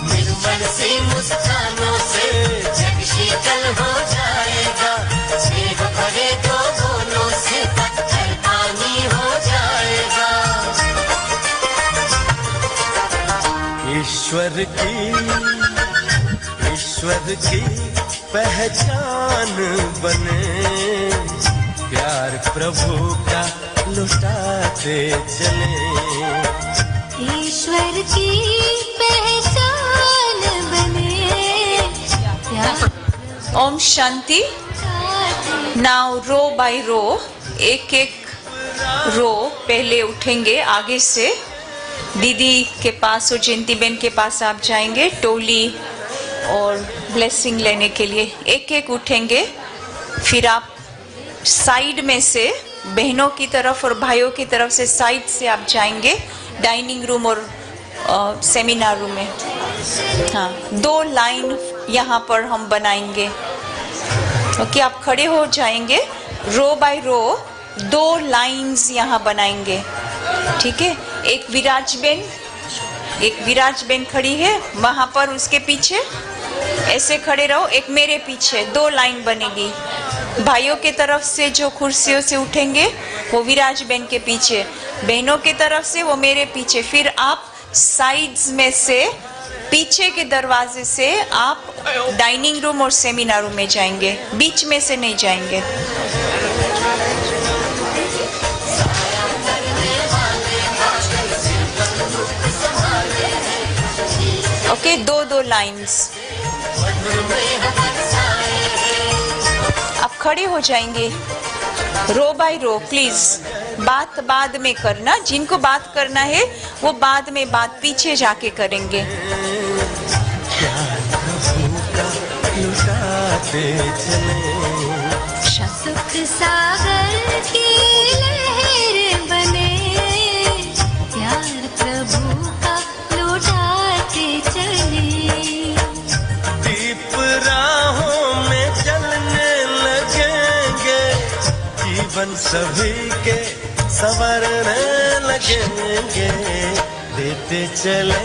निर्मल सी मुस्कानों से जग शीतल हो जाएगा, स्नेह भरे दो बोलों से पत्थर पानी हो जाएगा। ईश्वर की पहचान बने, प्यार प्रभु का लुटाते चले। ईश्वर की पहचान बने, प्यार ओम शांति। नाउ रो बाय रो, एक एक रो पहले उठेंगे आगे से। दीदी के पास और जयंती बेन के पास आप जाएंगे टोली और ब्लेसिंग लेने के लिए। एक एक उठेंगे, फिर आप साइड में से बहनों की तरफ और भाइयों की तरफ से साइड से आप जाएंगे डाइनिंग रूम और सेमिनार रूम में। हाँ, 2 लाइन यहाँ पर हम बनाएंगे। ओके, आप खड़े हो जाएंगे, रो बाय रो 2 लाइंस यहाँ बनाएंगे। ठीक है, एक विराज बेन खड़ी है वहां पर, उसके पीछे ऐसे खड़े रहो, एक मेरे पीछे, 2 लाइन बनेगी। भाइयों के तरफ से जो कुर्सियों से उठेंगे वो विराज बेन के पीछे, बहनों की तरफ से वो मेरे पीछे। फिर आप साइड्स में से पीछे के दरवाजे से आप डाइनिंग रूम और सेमिनार रूम में जाएंगे, बीच में से नहीं जाएंगे। Okay, 2 lines. आप खड़े हो जाएंगे रो बाय रो। प्लीज बात बाद में करना, जिनको बात करना है वो बाद में बात पीछे जाके करेंगे। सुख सागर की लहर बने, प्यार प्रभु का लौटाते चले। दीप राहों में जलने लगेंगे, जीवन सभी के संवरने लगेंगे। देते चले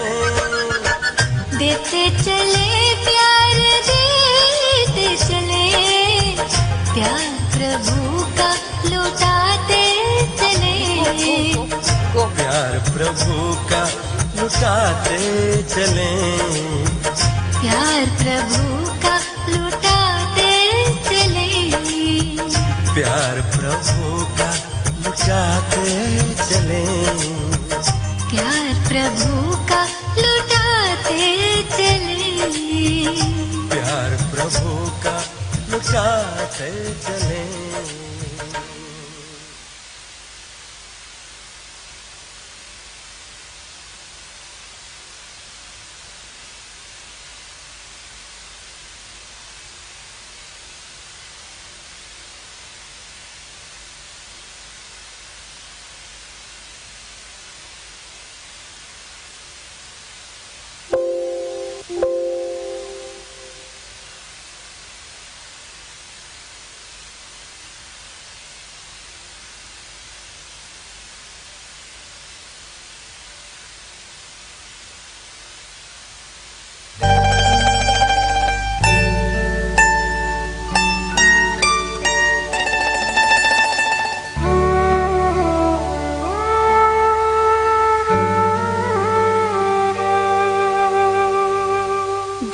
प्यार देते चले, प्यार प्रभु का लौटाते चले। प्यार प्रभु का लुटाते चले, प्यार प्रभु का लुटाते चले। प्यार प्रभु का लुटाते चले, प्यार प्रभु का लुटाते चले। प्यार प्रभु का लुटाते चले।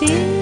दिल